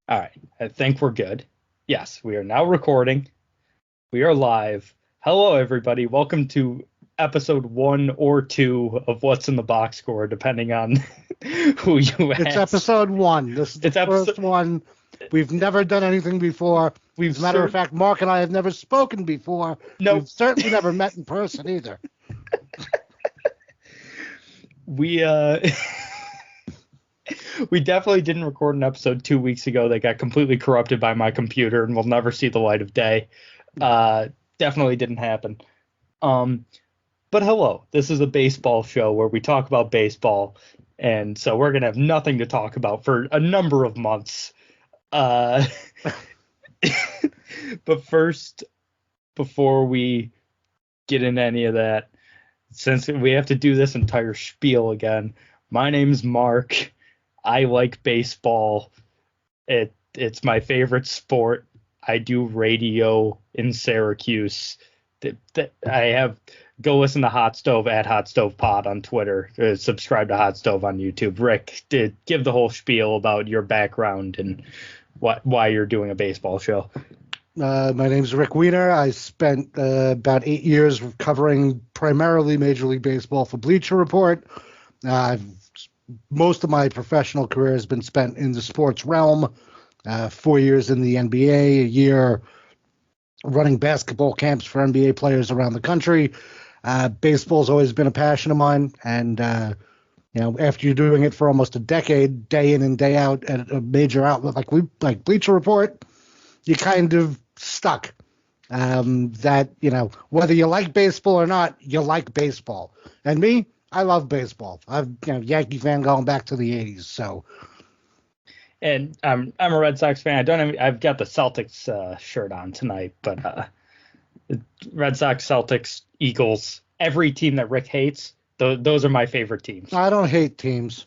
All right, I think we're good. Yes, we are now recording. We are live. Hello, everybody. Welcome to episode 1 or 2 of What's in the Box Score, depending on who you It's ask. episode one. This is the It's episode. first one. We've never done anything before. We've As a matter of served. fact, Mark and I have never spoken before. Nope. We've certainly never met in person either. We we definitely didn't record an episode 2 weeks ago that got completely corrupted by my computer and will never see the light of day. Definitely didn't happen. Um, but hello, this is a baseball show where we talk about baseball, and so we're gonna have nothing to talk about for a number of months. Uh, but first, before we get into any of that, since we have to do this entire spiel again, my name's Mark. I like baseball. It's my favorite sport. I do radio in Syracuse. I have go listen to Hot Stove at Hot Stove Pod on Twitter. Subscribe to Hot Stove on YouTube. Rick, give the whole spiel about your background and why you're doing a baseball show. My name's Rick Wiener. I spent about 8 years covering primarily Major League Baseball for Bleacher Report. Most of my professional career has been spent in the sports realm. 4 years in the NBA, a year running basketball camps for NBA players around the country. Baseball's always been a passion of mine, and after you're doing it for almost a decade, day in and day out at a major outlet like Bleacher Report, you kind of stuck. Whether you like baseball or not, you like baseball. And me, I love baseball. I'm Yankee fan going back to the '80s. So, and I'm a Red Sox fan. I've got the Celtics shirt on tonight, but Red Sox, Celtics, Eagles, every team that Rick hates, those are my favorite teams. I don't hate teams.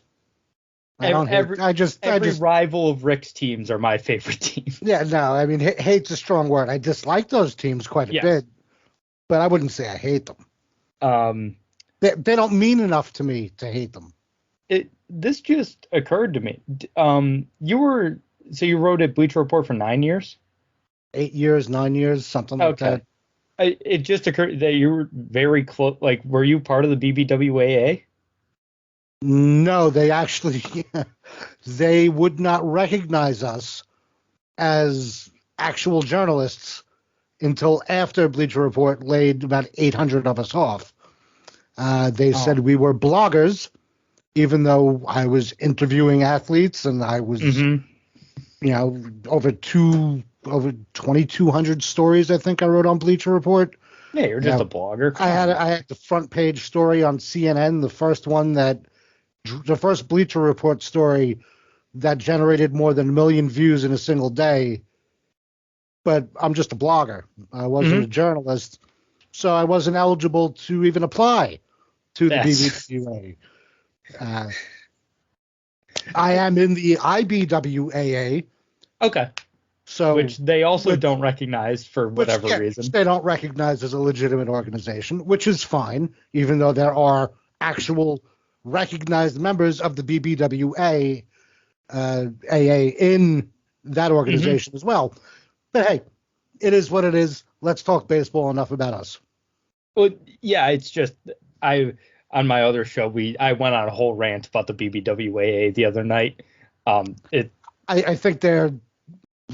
Every rival of Rick's teams are my favorite teams. Yeah, no, I mean, hate's a strong word. I dislike those teams quite a bit, but I wouldn't say I hate them. They don't mean enough to me to hate them. This just occurred to me. You wrote at Bleacher Report for 9 years? 8 years, 9 years, something like that. It just occurred that you were very close. Like, were you part of the BBWAA? No, they actually they would not recognize us as actual journalists until after Bleacher Report laid about 800 of us off. They said we were bloggers, even though I was interviewing athletes and I was, over 2,200 stories I think I wrote on Bleacher Report. Yeah, you're just a blogger. I had the front page story on CNN, the first Bleacher Report story that generated more than 1 million views in a single day. But I'm just a blogger. I wasn't a journalist, so I wasn't eligible to even apply to the BBWA. I am in the IBWAA. Okay. So, which they also don't recognize for whatever reason. They don't recognize as a legitimate organization, which is fine, even though there are actual recognized members of the BBWA AA in that organization as well. But hey, it is what it is. Let's talk baseball. Enough about us. Well, yeah, it's just on my other show I went on a whole rant about the BBWAA the other night. I think they're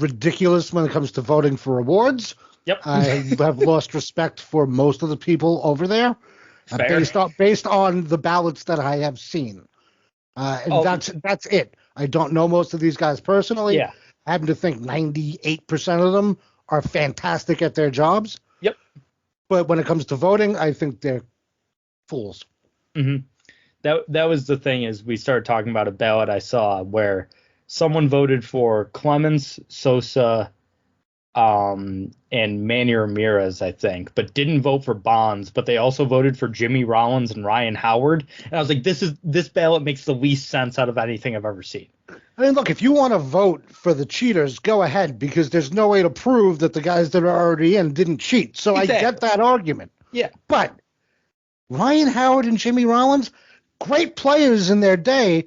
ridiculous when it comes to voting for awards. Yep. I have lost respect for most of the people over there based on the ballots that I have seen. That's it. I don't know most of these guys personally. Yeah. I happen to think 98% of them are fantastic at their jobs. Yep. But when it comes to voting, I think they're fools. Mm-hmm. That was the thing is we started talking about a ballot I saw where someone voted for Clemens, Sosa, and Manny Ramirez, I think, but didn't vote for Bonds, but they also voted for Jimmy Rollins and Ryan Howard. And I was like, this ballot makes the least sense out of anything I've ever seen. I mean, look, if you want to vote for the cheaters, go ahead, because there's no way to prove that the guys that are already in didn't cheat. So exactly. I get that argument. Yeah. But Ryan Howard and Jimmy Rollins, great players in their day,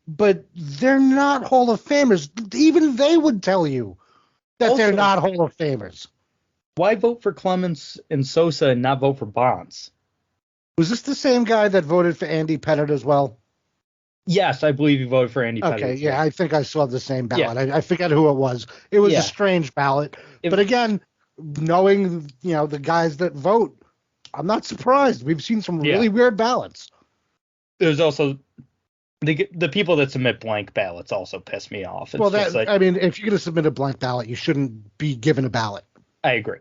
but they're not Hall of Famers. Even they would tell you that they're Also, not Hall of Famers. why vote for Clemens and Sosa and not vote for Bonds? Was this the same guy that voted for Andy Pettitte as well? Yes, I believe you voted for Andy Pettitte. Okay, yeah, I think I saw the same ballot. Yeah. I forget who it was. It was Yeah. a strange ballot. But again, knowing, the guys that vote, I'm not surprised. We've seen some really weird ballots. There's also the people that submit blank ballots also piss me off. It's if you're going to submit a blank ballot, you shouldn't be given a ballot. I agree.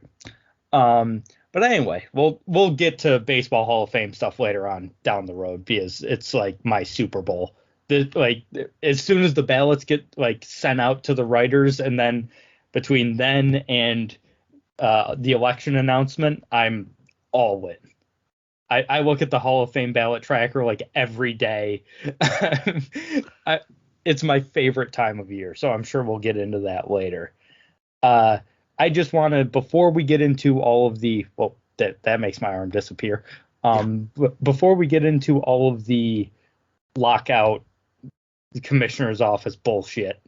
But anyway, we'll get to Baseball Hall of Fame stuff later on down the road because it's like my Super Bowl. As soon as the ballots get sent out to the writers, and then between then and the election announcement, I'm all in. I look at the Hall of Fame ballot tracker every day. It's my favorite time of year, so I'm sure we'll get into that later. I just want to, before we get into all of the, that makes my arm disappear. Before we get into all of the lockout, the commissioner's office bullshit,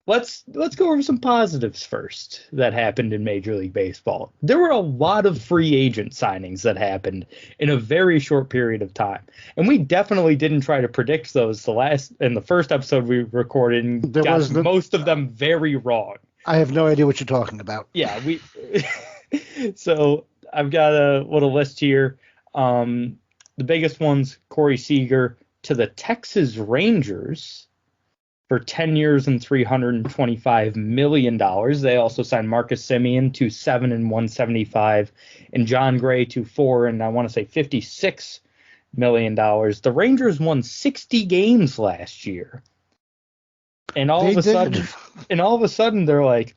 let's go over some positives first that happened in Major League Baseball. There were a lot of free agent signings that happened in a very short period of time, and we definitely didn't try to predict those in the first episode we recorded, and got most of them very wrong. I have no idea what you're talking about. Yeah, so I've got a little list here. The biggest ones: Corey Seager to the Texas Rangers for 10 years and $325 million. They also signed Marcus Semien to $7 and $175, and John Gray to $4 and $56 million. The Rangers won 60 games last year. And all of a sudden they're like,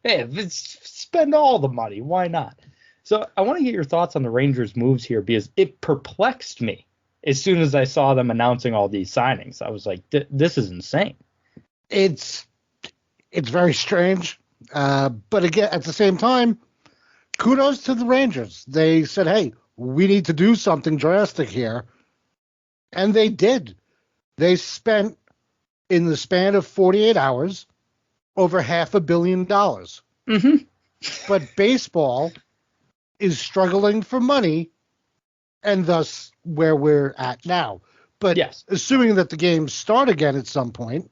let's spend all the money. Why not? So I want to get your thoughts on the Rangers' moves here, because it perplexed me. As soon as I saw them announcing all these signings, I was like, this is insane. It's very strange. But again, at the same time, kudos to the Rangers. They said, hey, we need to do something drastic here. And they did. They spent, in the span of 48 hours, over $500 million. Mm-hmm. But baseball is struggling for money, and thus where we're at now. But yes, assuming that the games start again at some point,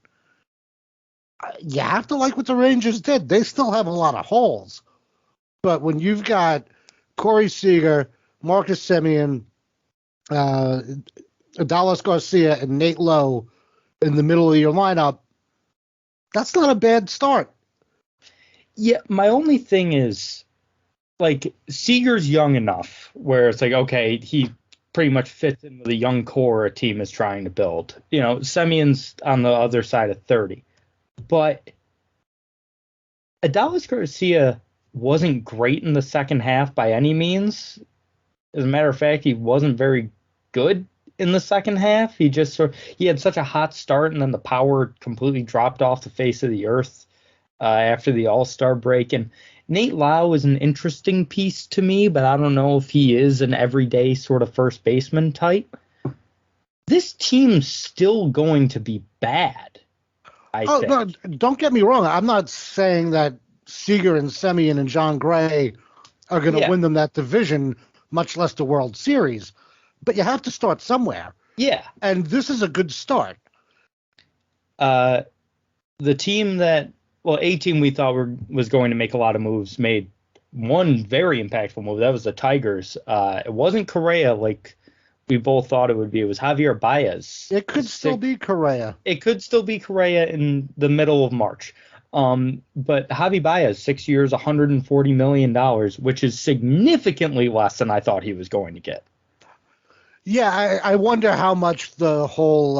you have to like what the Rangers did. They still have a lot of holes. But when you've got Corey Seager, Marcus Semien, Adolis Garcia, and Nate Lowe in the middle of your lineup, that's not a bad start. Yeah, my only thing is, Seager's young enough where it's okay, he pretty much fits in with a young core a team is trying to build. Semien's on the other side of 30. But Adolis Garcia wasn't great in the second half by any means. As a matter of fact, he wasn't very good in the second half. He had such a hot start, and then the power completely dropped off the face of the earth after the All-Star break. And Nate Lowe is an interesting piece to me, but I don't know if he is an everyday sort of first baseman type. This team's still going to be bad, I think. No, don't get me wrong. I'm not saying that Seager and Semien and John Gray are going to win them that division, much less the World Series. But you have to start somewhere. Yeah. And this is a good start. The team a team we thought was going to make a lot of moves made one very impactful move. That was the Tigers. It wasn't Correa like we both thought it would be. It was Javier Baez. It could still be Correa. It could still be Correa in the middle of March. But Javi Baez, 6 years, $140 million, which is significantly less than I thought he was going to get. Yeah, I wonder how much the whole,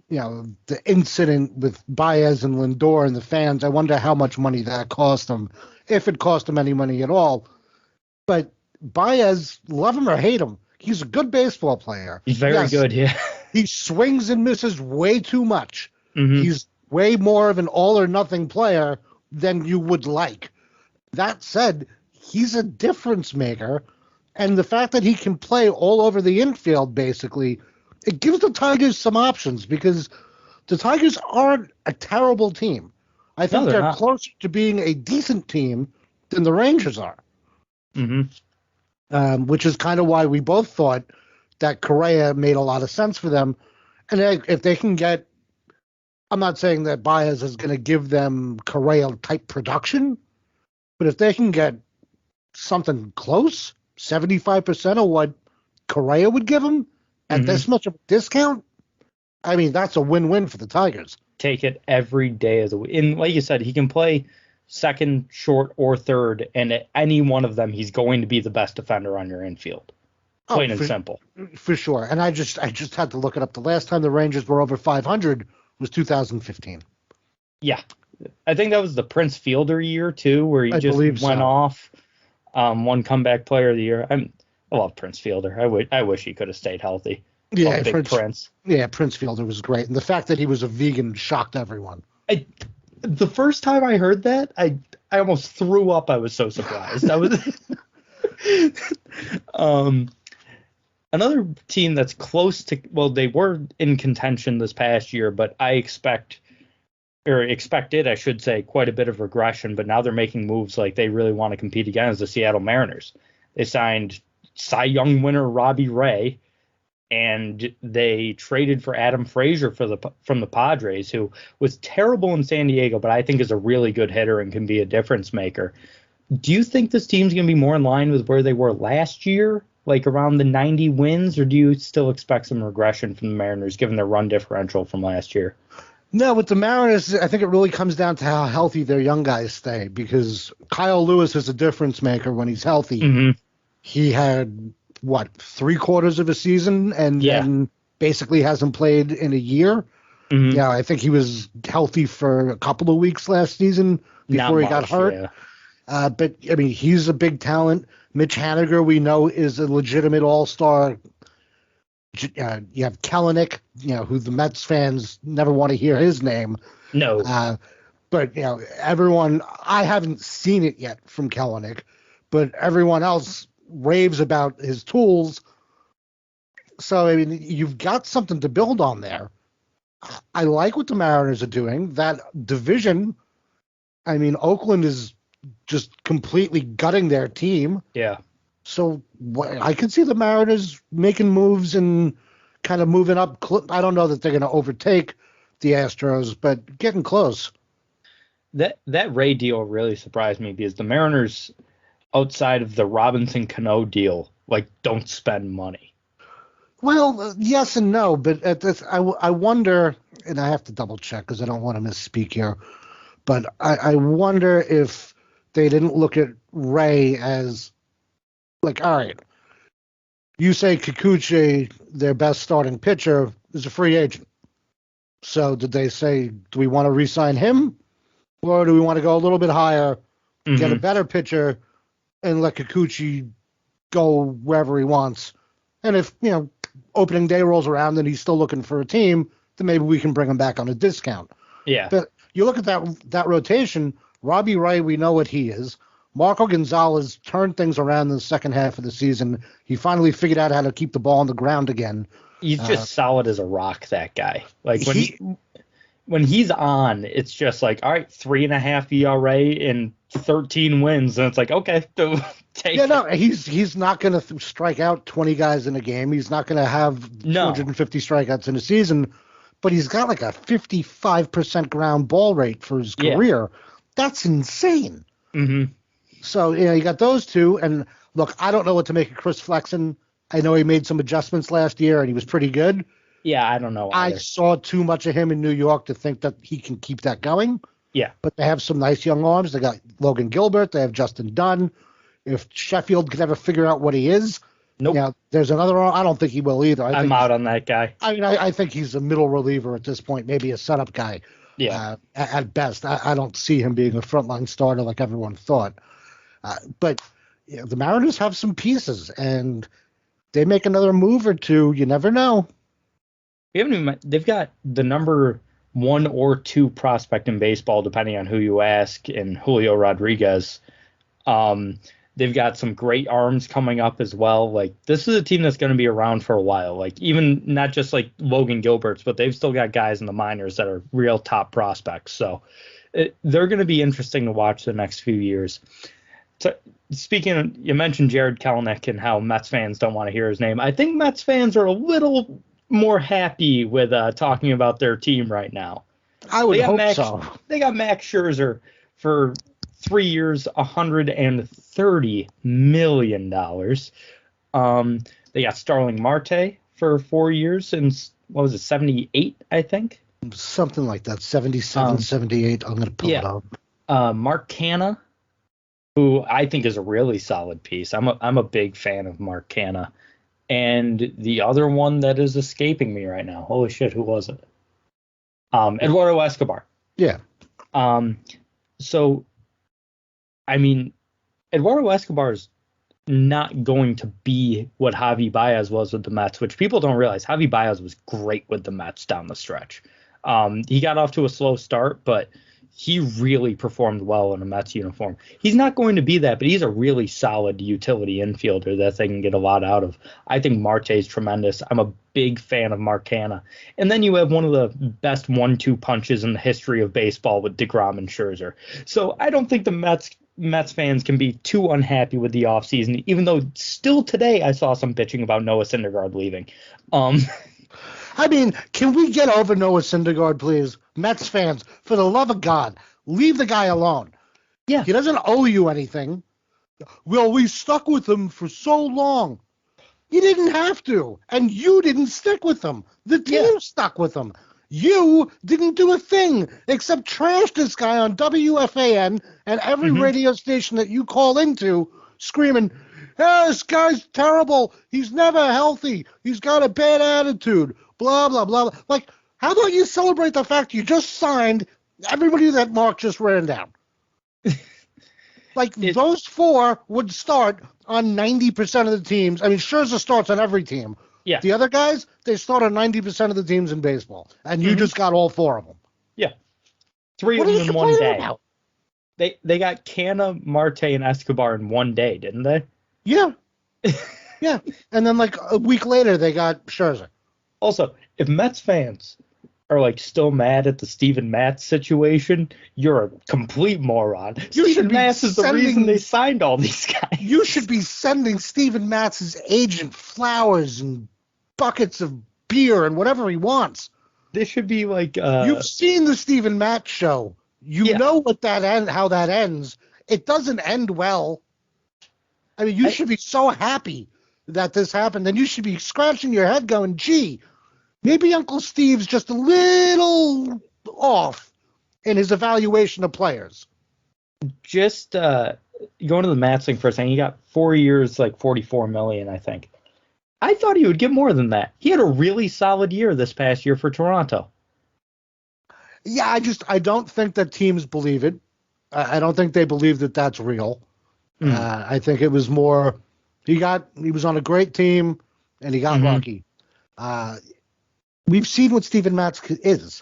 the incident with Baez and Lindor and the fans, I wonder how much money that cost them, if it cost them any money at all. But Baez, love him or hate him, he's a good baseball player. He's very good, yeah. He swings and misses way too much. Mm-hmm. He's way more of an all-or-nothing player than you would like. That said, he's a difference maker. And the fact that he can play all over the infield, basically, it gives the Tigers some options because the Tigers aren't a terrible team. I think No, they're they're not. closer to being a decent team than the Rangers are, which is kind of why we both thought that Correa made a lot of sense for them. And if they can get, I'm not saying that Baez is going to give them Correa type production, but if they can get something close, 75% of what Correa would give them at this much of a discount, I mean, that's a win-win for the Tigers. Take it every day of the week. And like you said, he can play second, short, or third, and at any one of them, he's going to be the best defender on your infield. Plain and simple. For sure. And I just had to look it up. The last time the Rangers were over 500 was 2015. Yeah. I think that was the Prince Fielder year, too, where he just went off. One comeback player of the year. I love Prince Fielder. I wish he could have stayed healthy. Yeah, Prince. Yeah, Prince Fielder was great. And the fact that he was a vegan shocked everyone. The first time I heard that, I almost threw up. I was so surprised. I was another team that's close to, well, they were in contention this past year, but I expected, I should say, quite a bit of regression, but now they're making moves like they really want to compete again as the Seattle Mariners. They signed Cy Young winner Robbie Ray, and they traded for Adam Frazier from the Padres, who was terrible in San Diego, but I think is a really good hitter and can be a difference maker. Do you think this team's going to be more in line with where they were last year, like around the 90 wins, or do you still expect some regression from the Mariners given their run differential from last year? No, with the Mariners, I think it really comes down to how healthy their young guys stay, because Kyle Lewis is a difference maker when he's healthy. He had, 3/4 of a season, and then basically hasn't played in a year. Yeah, I think he was healthy for a couple of weeks last season before he got hurt. Yeah. But, I mean, he's a big talent. Mitch Haniger, we know, is a legitimate all-star. You have Kelenic, who the Mets fans never want to hear his name. No. But, everyone, I haven't seen it yet from Kelenic, but everyone else raves about his tools. So, I mean, you've got something to build on there. I like what the Mariners are doing. That division, I mean, Oakland is just completely gutting their team. Yeah. So I can see the Mariners making moves and kind of moving up. I don't know that they're going to overtake the Astros, but getting close. That Ray deal really surprised me because the Mariners, outside of the Robinson Cano deal, don't spend money. Well, yes and no, but at this, I wonder, and I have to double check because I don't want to misspeak here, but I wonder if they didn't look at Ray as all right, you say Kikuchi, their best starting pitcher, is a free agent. So did they say, do we want to re-sign him, or do we want to go a little bit higher, get a better pitcher, and let Kikuchi go wherever he wants? And if, opening day rolls around and he's still looking for a team, then maybe we can bring him back on a discount. Yeah. But you look at that rotation, Robbie Ray, we know what he is. Marco Gonzalez turned things around in the second half of the season. He finally figured out how to keep the ball on the ground again. He's just solid as a rock, that guy. When he's on, it's just all right, 3.5 ERA and 13 wins, and it's okay, take it. No, he's not going to strike out 20 guys in a game. He's not going to have 250 strikeouts in a season, but he's got a 55% ground ball rate for his career. That's insane. So, you got those two. And look, I don't know what to make of Chris Flexen. I know he made some adjustments last year and he was pretty good. Yeah, I don't know either. I saw too much of him in New York to think that he can keep that going. Yeah. But they have some nice young arms. They got Logan Gilbert. They have Justin Dunn. If Sheffield could ever figure out what he is, there's another arm. I don't think he will either. I'm out on that guy. I mean, I think he's a middle reliever at this point, maybe a setup guy. Yeah. At best. I don't see him being a frontline starter like everyone thought. But the Mariners have some pieces, and they make another move or two. You never know. They've got the number 1 or 2 prospect in baseball, depending on who you ask, in Julio Rodriguez. They've got some great arms coming up as well. Like, this is a team that's going to be around for a while. Like, even not just like Logan Gilbert's, but they've still got guys in the minors that are real top prospects. So they're going to be interesting to watch the next few years. So, speaking of, you mentioned Jared Kelenic and how Mets fans don't want to hear his name. I think Mets fans are a little more happy with talking about their team right now. I would hope so. They got Max Scherzer for 3 years, $130 million. They got Starling Marte for 4 years since, what was it, 78, I think? Something like that, 77, 78. I'm going to pull it up. Mark Canha, who I think is a really solid piece. I'm a big fan of Mark Canha. And the other one that is escaping me right now, holy shit, who was it? Eduardo Escobar. Yeah. So, I mean, Eduardo Escobar is not going to be what Javi Baez was with the Mets, which people don't realize. Javi Baez was great with the Mets down the stretch. He got off to a slow start, but he really performed well in a Mets uniform. He's not going to be that, but he's a really solid utility infielder that they can get a lot out of. I think Marte is tremendous. I'm a big fan of Mark Canha. And then you have one of the best 1-2 punches in the history of baseball with DeGrom and Scherzer. So I don't think the Mets fans can be too unhappy with the offseason, even though still today I saw some bitching about Noah Syndergaard leaving. I mean, can we get over Noah Syndergaard, please? Mets fans, for the love of God, leave the guy alone. Yeah. He doesn't owe you anything. Well, we stuck with him for so long. You didn't have to, and you didn't stick with him. The team stuck with him. You didn't do a thing except trash this guy on WFAN and every radio station that you call into, screaming, "Hey, this guy's terrible. He's never healthy. He's got a bad attitude. Blah, blah, blah." Like, how about you celebrate the fact you just signed everybody that Mark just ran down? Like, those four would start on 90% of the teams. I mean, Scherzer starts on every team. Yeah. The other guys, they start on 90% of the teams in baseball. And you just got all four of them. Yeah. 3 of them in one day. About? They got Canha, Marte, and Escobar in one day, didn't they? Yeah. Yeah. And then, like, a week later, they got Scherzer. Also, if Mets fans are, like, still mad at the Steven Matz situation, you're a complete moron. Steven Matz is the reason they signed all these guys. You should be sending Steven Matz's agent flowers and buckets of beer and whatever he wants. This should be like... You've seen the Steven Matz show. You know what how that ends. It doesn't end well. I mean, you should be so happy that this happened, and you should be scratching your head going, gee, maybe Uncle Steve's just a little off in his evaluation of players. Just going to the Mats thing for a second, he got 4 years, like $44 million, I think. I thought he would get more than that. He had a really solid year this past year for Toronto. Yeah, I don't think that teams believe it. I don't think they believe that that's real. I think it was more he was on a great team and he got lucky. We've seen what Steven Matz is.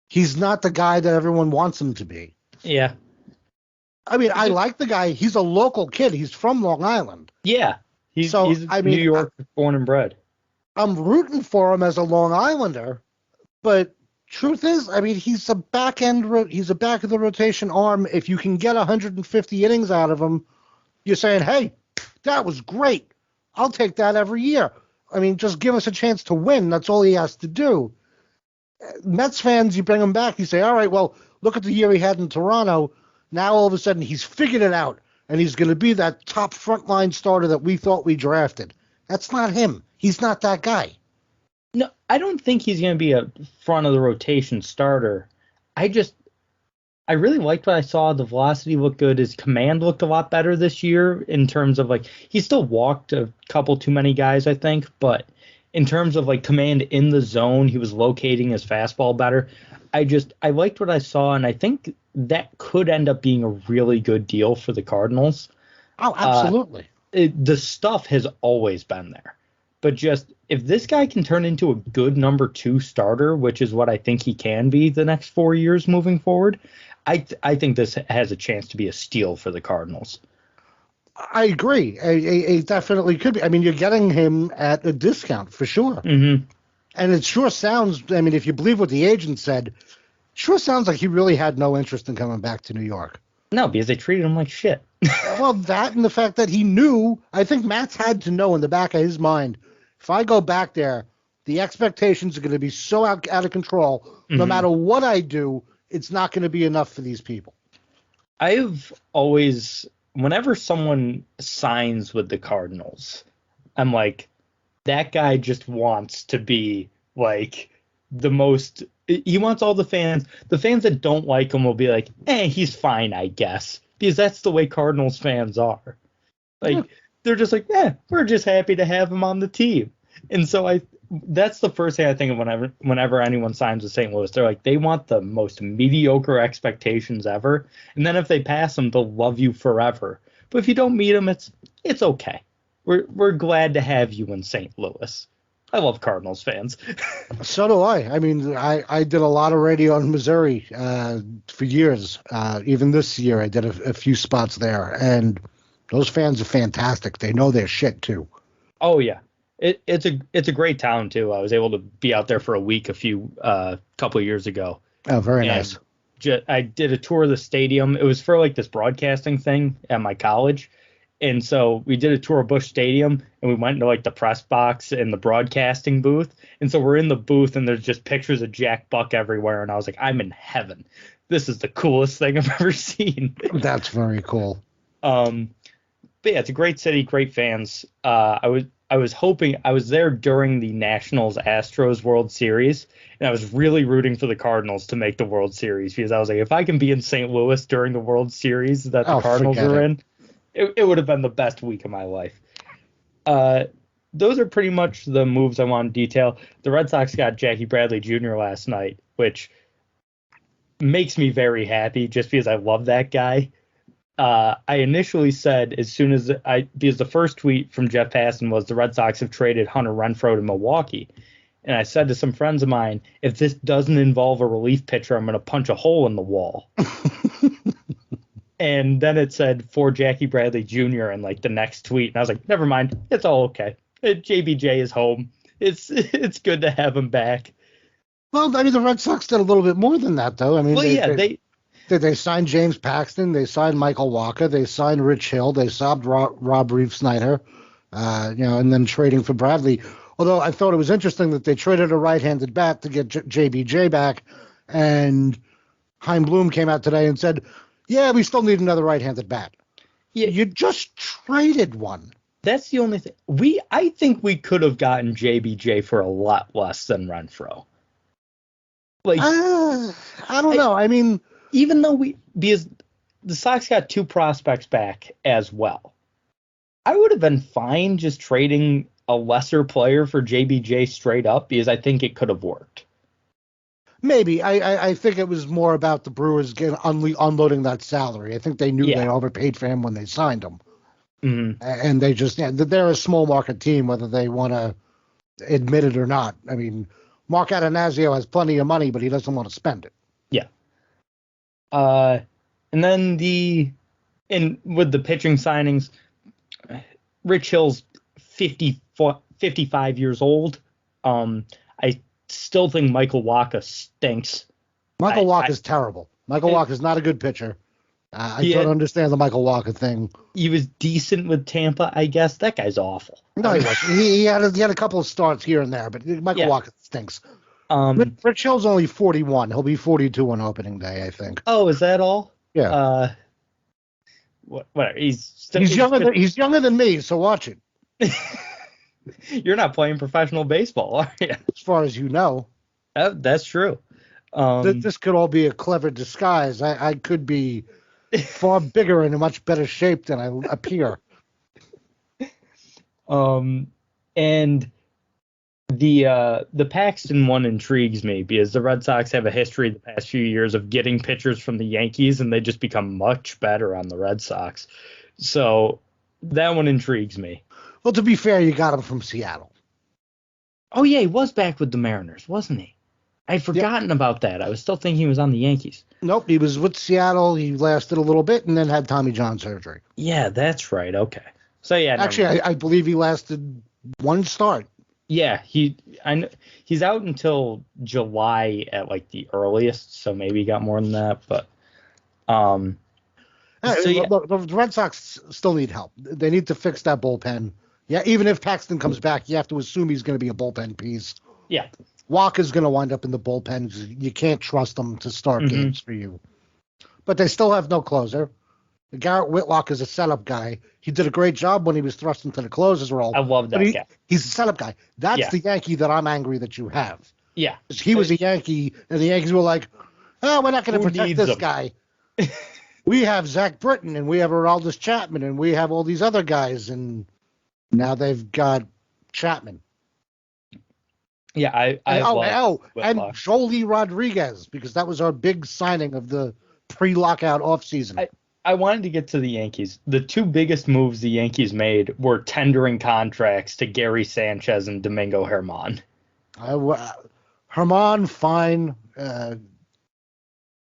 He's not the guy that everyone wants him to be. Yeah. I mean, I like the guy. He's a local kid. He's from Long Island. Yeah. He's New York born and bred. I'm rooting for him as a Long Islander, but truth is, I mean, he's a back of the rotation arm. If you can get 150 innings out of him, you're saying, hey, that was great. I'll take that every year. I mean, just give us a chance to win. That's all he has to do. Mets fans, you bring him back, you say, all right, well, look at the year he had in Toronto. Now all of a sudden he's figured it out, and he's going to be that top frontline starter that we thought we drafted. That's not him. He's not that guy. No, I don't think he's going to be a front of the rotation starter. I really liked what I saw. The velocity looked good. His command looked a lot better this year in terms of, like, he still walked a couple too many guys, I think, but in terms of, like, command in the zone, he was locating his fastball better. I liked what I saw, and I think that could end up being a really good deal for the Cardinals. Oh, absolutely. The stuff has always been there. But just if this guy can turn into a good number 2 starter, which is what I think he can be the next 4 years moving forward, I think this has a chance to be a steal for the Cardinals. I agree. It definitely could be. I mean, you're getting him at a discount for sure. Mm-hmm. And it sure sounds, I mean, if you believe what the agent said, sure sounds like he really had no interest in coming back to New York. No, because they treated him like shit. Well, that and the fact that he knew, I think Matt's had to know in the back of his mind, if I go back there, the expectations are going to be so out of control. No Mhm. matter what I do, it's not going to be enough for these people. I've always, whenever someone signs with the Cardinals, I'm like, that guy just wants to be like the most. He wants all the fans. The fans that don't like him will be like, he's fine, I guess, because that's the way Cardinals fans are. Yeah. Like, they're just like, we're just happy to have him on the team. And so that's the first thing I think of whenever anyone signs with St. Louis. They're like, they want the most mediocre expectations ever, and then if they pass them, they'll love you forever. But if you don't meet them, it's okay. We're glad to have you in St. Louis. I love Cardinals fans. So do I. I mean, I did a lot of radio in Missouri for years. Even this year, I did a few spots there, and those fans are fantastic. They know their shit too. Oh yeah, it's a great town too. I was able to be out there for a week couple of years ago. Oh, very And nice. I did a tour of the stadium. It was for like this broadcasting thing at my college. And so we did a tour of Busch Stadium, and we went into like the press box and the broadcasting booth. And so we're in the booth, and there's just pictures of Jack Buck everywhere. And I was like, I'm in heaven. This is the coolest thing I've ever seen. That's very cool. But yeah, it's a great city, great fans. I was hoping I was there during the Nationals Astros World Series, and I was really rooting for the Cardinals to make the World Series because I was like, if I can be in St. Louis during the World Series that the Cardinals forget are it. in, it would have been the best week of my life. Those are pretty much the moves I want to detail. The Red Sox got Jackie Bradley Jr. last night, which makes me very happy just because I love that guy. I initially said because the first tweet from Jeff Passan was the Red Sox have traded Hunter Renfroe to Milwaukee. And I said to some friends of mine, if this doesn't involve a relief pitcher, I'm going to punch a hole in the wall. And then it said for Jackie Bradley Jr. in like the next tweet. And I was like, never mind. It's all okay. JBJ is home. It's good to have him back. Well, I mean, the Red Sox did a little bit more than that, though. I mean, they they signed James Paxton, they signed Michael Walker, they signed Rich Hill, they subbed Rob Reeve Snyder, and then trading for Bradley. Although I thought it was interesting that they traded a right-handed bat to get JBJ back, and Chaim Bloom came out today and said, yeah, we still need another right-handed bat. Yeah. You just traded one. That's the only thing. I think we could have gotten JBJ for a lot less than Renfroe. Like, I don't know. I mean, even though because the Sox got two prospects back as well, I would have been fine just trading a lesser player for JBJ straight up because I think it could have worked. Maybe. I think it was more about the Brewers unloading that salary. I think they knew they overpaid for him when they signed him. Mm-hmm. And they just, they're a small market team, whether they want to admit it or not. I mean, Mark Atanasio has plenty of money, but he doesn't want to spend it. Yeah. And then with the pitching signings, Rich Hill's 55 years old. I still think Michael Wacha stinks. Michael Wacha is terrible. Michael Wacha is not a good pitcher. I don't understand the Michael Wacha thing. He was decent with Tampa, I guess. That guy's awful. No, he wasn't. He had a couple of starts here and there, but Michael Wacha stinks. Rich Hill's only 41. He'll be 42 on opening day, I think. Oh, is that all? Yeah. Whatever. He's younger than me, so watch it. You're not playing professional baseball, are you? As far as you know. That's true. This could all be a clever disguise. I could be far bigger and in much better shape than I appear. And the Paxton one intrigues me because the Red Sox have a history the past few years of getting pitchers from the Yankees, and they just become much better on the Red Sox. So that one intrigues me. Well, to be fair, you got him from Seattle. Oh, yeah, he was back with the Mariners, wasn't he? I'd forgotten about that. I was still thinking he was on the Yankees. Nope, he was with Seattle. He lasted a little bit and then had Tommy John surgery. Yeah, that's right. Okay. So yeah, Actually, I believe he lasted one start. yeah, he's out until July at like the earliest, so maybe he got more than that. But so yeah, Look, the Red Sox still need help. They need to fix that bullpen. Yeah, even if Paxton comes back, you have to assume he's going to be a bullpen piece. yeah, Walker's going to wind up in the bullpen. You can't trust him to start games for you. But they still have no closer. Garrett Whitlock is a setup guy. He did a great job when he was thrust into the closer's role. I love that guy. He's a setup guy. That's the Yankee that I'm angry that you have. Yeah. He was a Yankee, and the Yankees were like, oh, we're not going to protect this guy. We have Zach Britton, and we have Aroldis Chapman, and we have all these other guys, and now they've got Chapman. Yeah, and Joely Rodriguez, because that was our big signing of the pre-lockout offseason. I wanted to get to the Yankees. The two biggest moves the Yankees made were tendering contracts to Gary Sanchez and Domingo Germán. Germán, fine.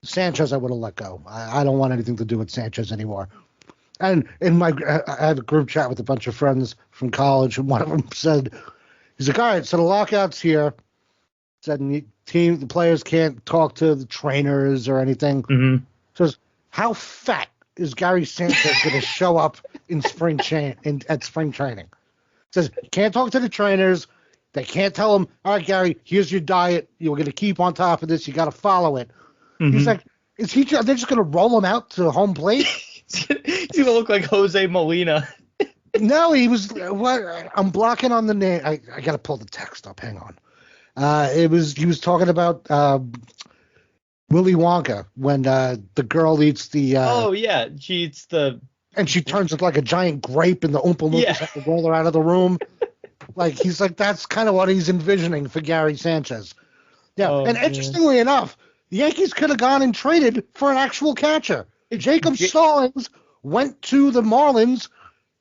Sanchez, I would have let go. I don't want anything to do with Sanchez anymore. And I had a group chat with a bunch of friends from college, and one of them said, he's like, all right, so the lockout's here. Said the players can't talk to the trainers or anything. Mm-hmm. Says, how fat is Gary Sanchez going to show up in at spring training? Says, can't talk to the trainers. They can't tell him, all right, Gary, here's your diet. You're going to keep on top of this. You got to follow it. Mm-hmm. He's like, they're just going to roll him out to home plate? He's going to look like Jose Molina. No, he was. I'm blocking on the name. I got to pull the text up. Hang on. He was talking about Willy Wonka when the girl eats the. She eats the. And she turns into like a giant grape, and the Oompa Loompas have to roll her out of the room. He's like, that's kind of what he's envisioning for Gary Sanchez. Yeah, interestingly enough, the Yankees could have gone and traded for an actual catcher. Jacob Stallings went to the Marlins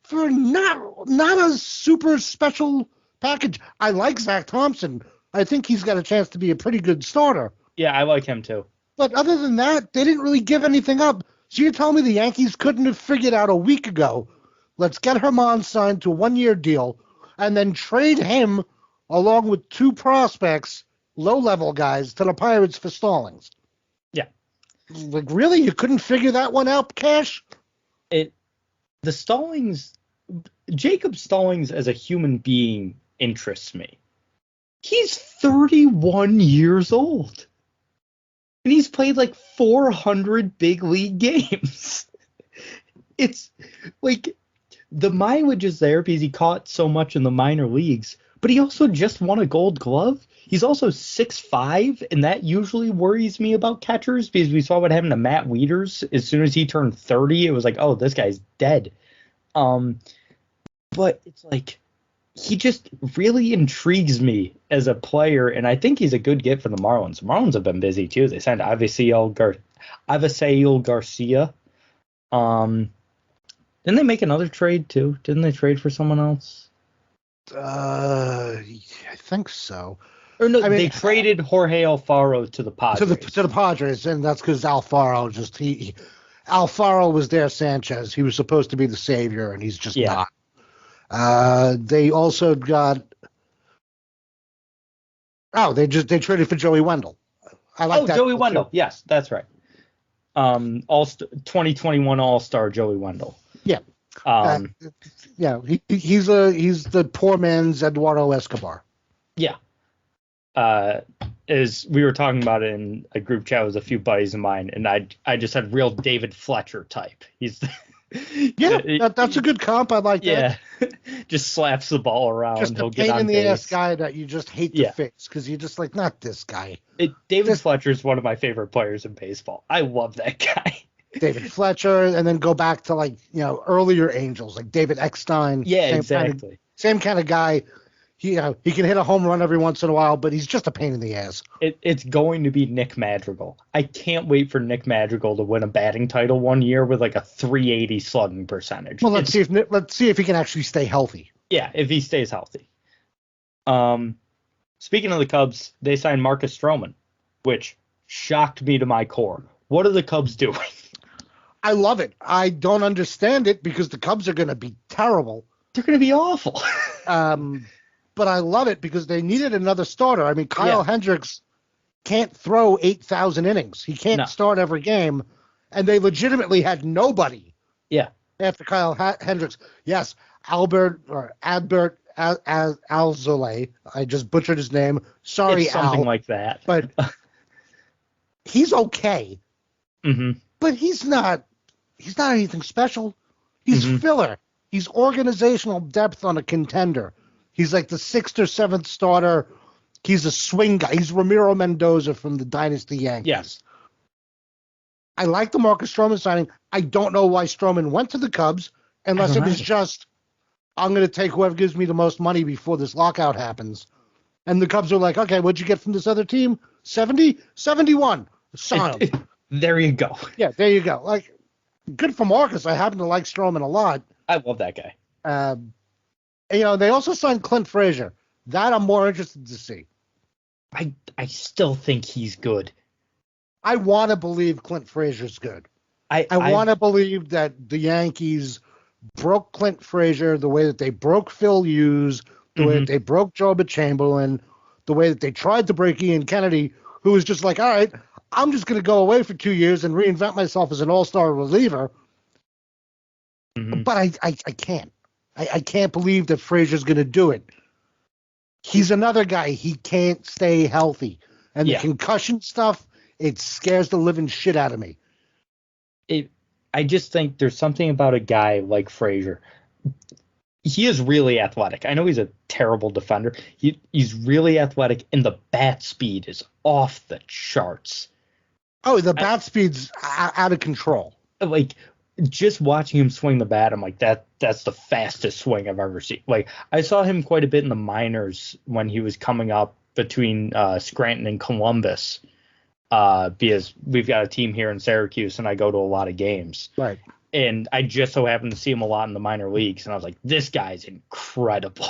for not a super special package. I like Zach Thompson. I think he's got a chance to be a pretty good starter. Yeah, I like him too. But other than that, they didn't really give anything up. So you're telling me the Yankees couldn't have figured out a week ago, let's get Germán signed to a one-year deal, and then trade him along with two prospects, low-level guys, to the Pirates for Stallings? Yeah. Really? You couldn't figure that one out, Cash? Jacob Stallings as a human being interests me. He's 31 years old. And he's played like 400 big league games. It's like the mileage is there because he caught so much in the minor leagues, but he also just won a Gold Glove. He's also 6'5", and that usually worries me about catchers because we saw what happened to Matt Wieters. As soon as he turned 30, it was like, oh, this guy's dead. But it's like he just really intrigues me as a player, and I think he's a good get for the Marlins. The Marlins have been busy too. They signed Avisail Garcia. Didn't they make another trade too? Didn't they trade for someone else? I think so. Or no, they traded Jorge Alfaro to the Padres. To the Padres, and that's because Alfaro Alfaro was their Sanchez. He was supposed to be the savior, and he's just not. They also got. They traded for Joey Wendell. I like that. Joey Wendell. Too. Yes, that's right. 2021 All-Star Joey Wendell. Yeah. He's the poor man's Eduardo Escobar. Yeah. As we were talking about it in a group chat with a few buddies of mine, and I just had real David Fletcher type. He's that's a good comp. I like that. Yeah, just slaps the ball around. Just He'll a get pain on in the base. ass guy that you just hate to fix because you're just like, not this guy. David Fletcher is one of my favorite players in baseball. I love that guy. David Fletcher, and then go back to earlier Angels like David Eckstein. Yeah, exactly. Same kind of guy. He can hit a home run every once in a while, but he's just a pain in the ass. It's going to be Nick Madrigal. I can't wait for Nick Madrigal to win a batting title one year with like a 380 slugging percentage. Well, let's see if he can actually stay healthy. Yeah, if he stays healthy. Speaking of the Cubs, they signed Marcus Stroman. which shocked me to my core. What are the Cubs doing? I love it. I don't understand it because the Cubs are going to be terrible. They're going to be awful. But I love it because they needed another starter. I mean, Kyle Hendricks can't throw 8,000 innings. He can't start every game. And they legitimately had nobody. Yeah. After Kyle Hendricks. Yes, Albert Alzolay. I just butchered his name. Sorry, it's something Al. like that. But he's okay. Mm-hmm. But he's not anything special. He's filler. He's organizational depth on a contender. He's like the 6th or 7th starter. He's a swing guy. He's Ramiro Mendoza from the Dynasty Yankees. Yes. I like the Marcus Stroman signing. I don't know why Stroman went to the Cubs unless it was just, I'm going to take whoever gives me the most money before this lockout happens. And the Cubs are like, okay, what'd you get from this other team? 70? 71. Sign him. There you go. Yeah, there you go. Like, good for Marcus. I happen to like Stroman a lot. I love that guy. They also signed Clint Frazier. That I'm more interested to see. I still think he's good. I want to believe Clint Frazier's good. I want to believe that the Yankees broke Clint Frazier the way that they broke Phil Hughes, the way that they broke Joba Chamberlain, the way that they tried to break Ian Kennedy, who was just like, all right, I'm just going to go away for 2 years and reinvent myself as an all-star reliever. But I can't. I can't believe that Frazier's going to do it. He's another guy. He can't stay healthy. And the concussion stuff, it scares the living shit out of me. I just think there's something about a guy like Frazier. He is really athletic. I know he's a terrible defender. He's really athletic, and the bat speed is off the charts. Oh, the bat speed's out of control. Like, just watching him swing the bat, I'm like, that's the fastest swing I've ever seen. Like, I saw him quite a bit in the minors when he was coming up between Scranton and Columbus, because we've got a team here in Syracuse, and I go to a lot of games. Right. And I just so happened to see him a lot in the minor leagues, and I was like, this guy's incredible.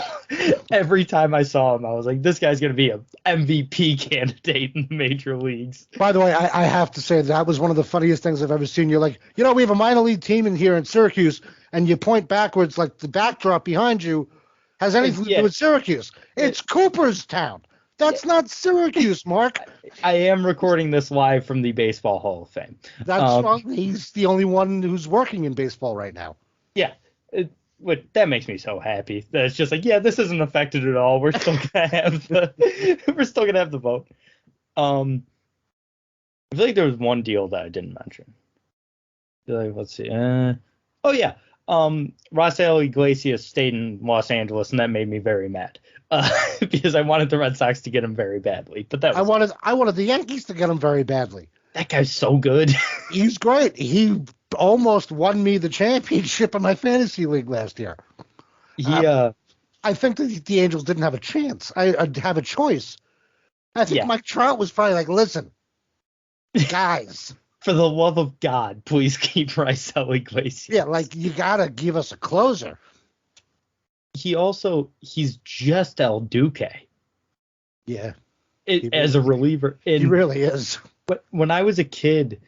Every time I saw him, I was like, this guy's going to be an MVP candidate in the major leagues. By the way, I have to say that was one of the funniest things I've ever seen. You're like, we have a minor league team in here in Syracuse, and you point backwards like the backdrop behind you has anything to do with Syracuse. It's Cooperstown. That's not Syracuse, Mark. I am recording this live from the Baseball Hall of Fame. That's wrong. He's the only one who's working in baseball right now. Yeah. That makes me so happy. That it's just like, this isn't affected at all. We're still gonna have the vote. I feel like there was one deal that I didn't mention. Let's see. Rafael Iglesias stayed in Los Angeles, and that made me very mad. Because I wanted the Red Sox to get him very badly. But I wanted the Yankees to get him very badly. That guy's so good. He's great. He almost won me the championship in my fantasy league last year. I think that the Angels didn't have a chance. I'd have a choice. I think Mike Trout was probably like, listen, guys. For the love of God, please keep Rafael Iglesias. Yeah, like, you got to give us a closer. He's just El Duque. Yeah. As a reliever. He really is. But when I was a kid,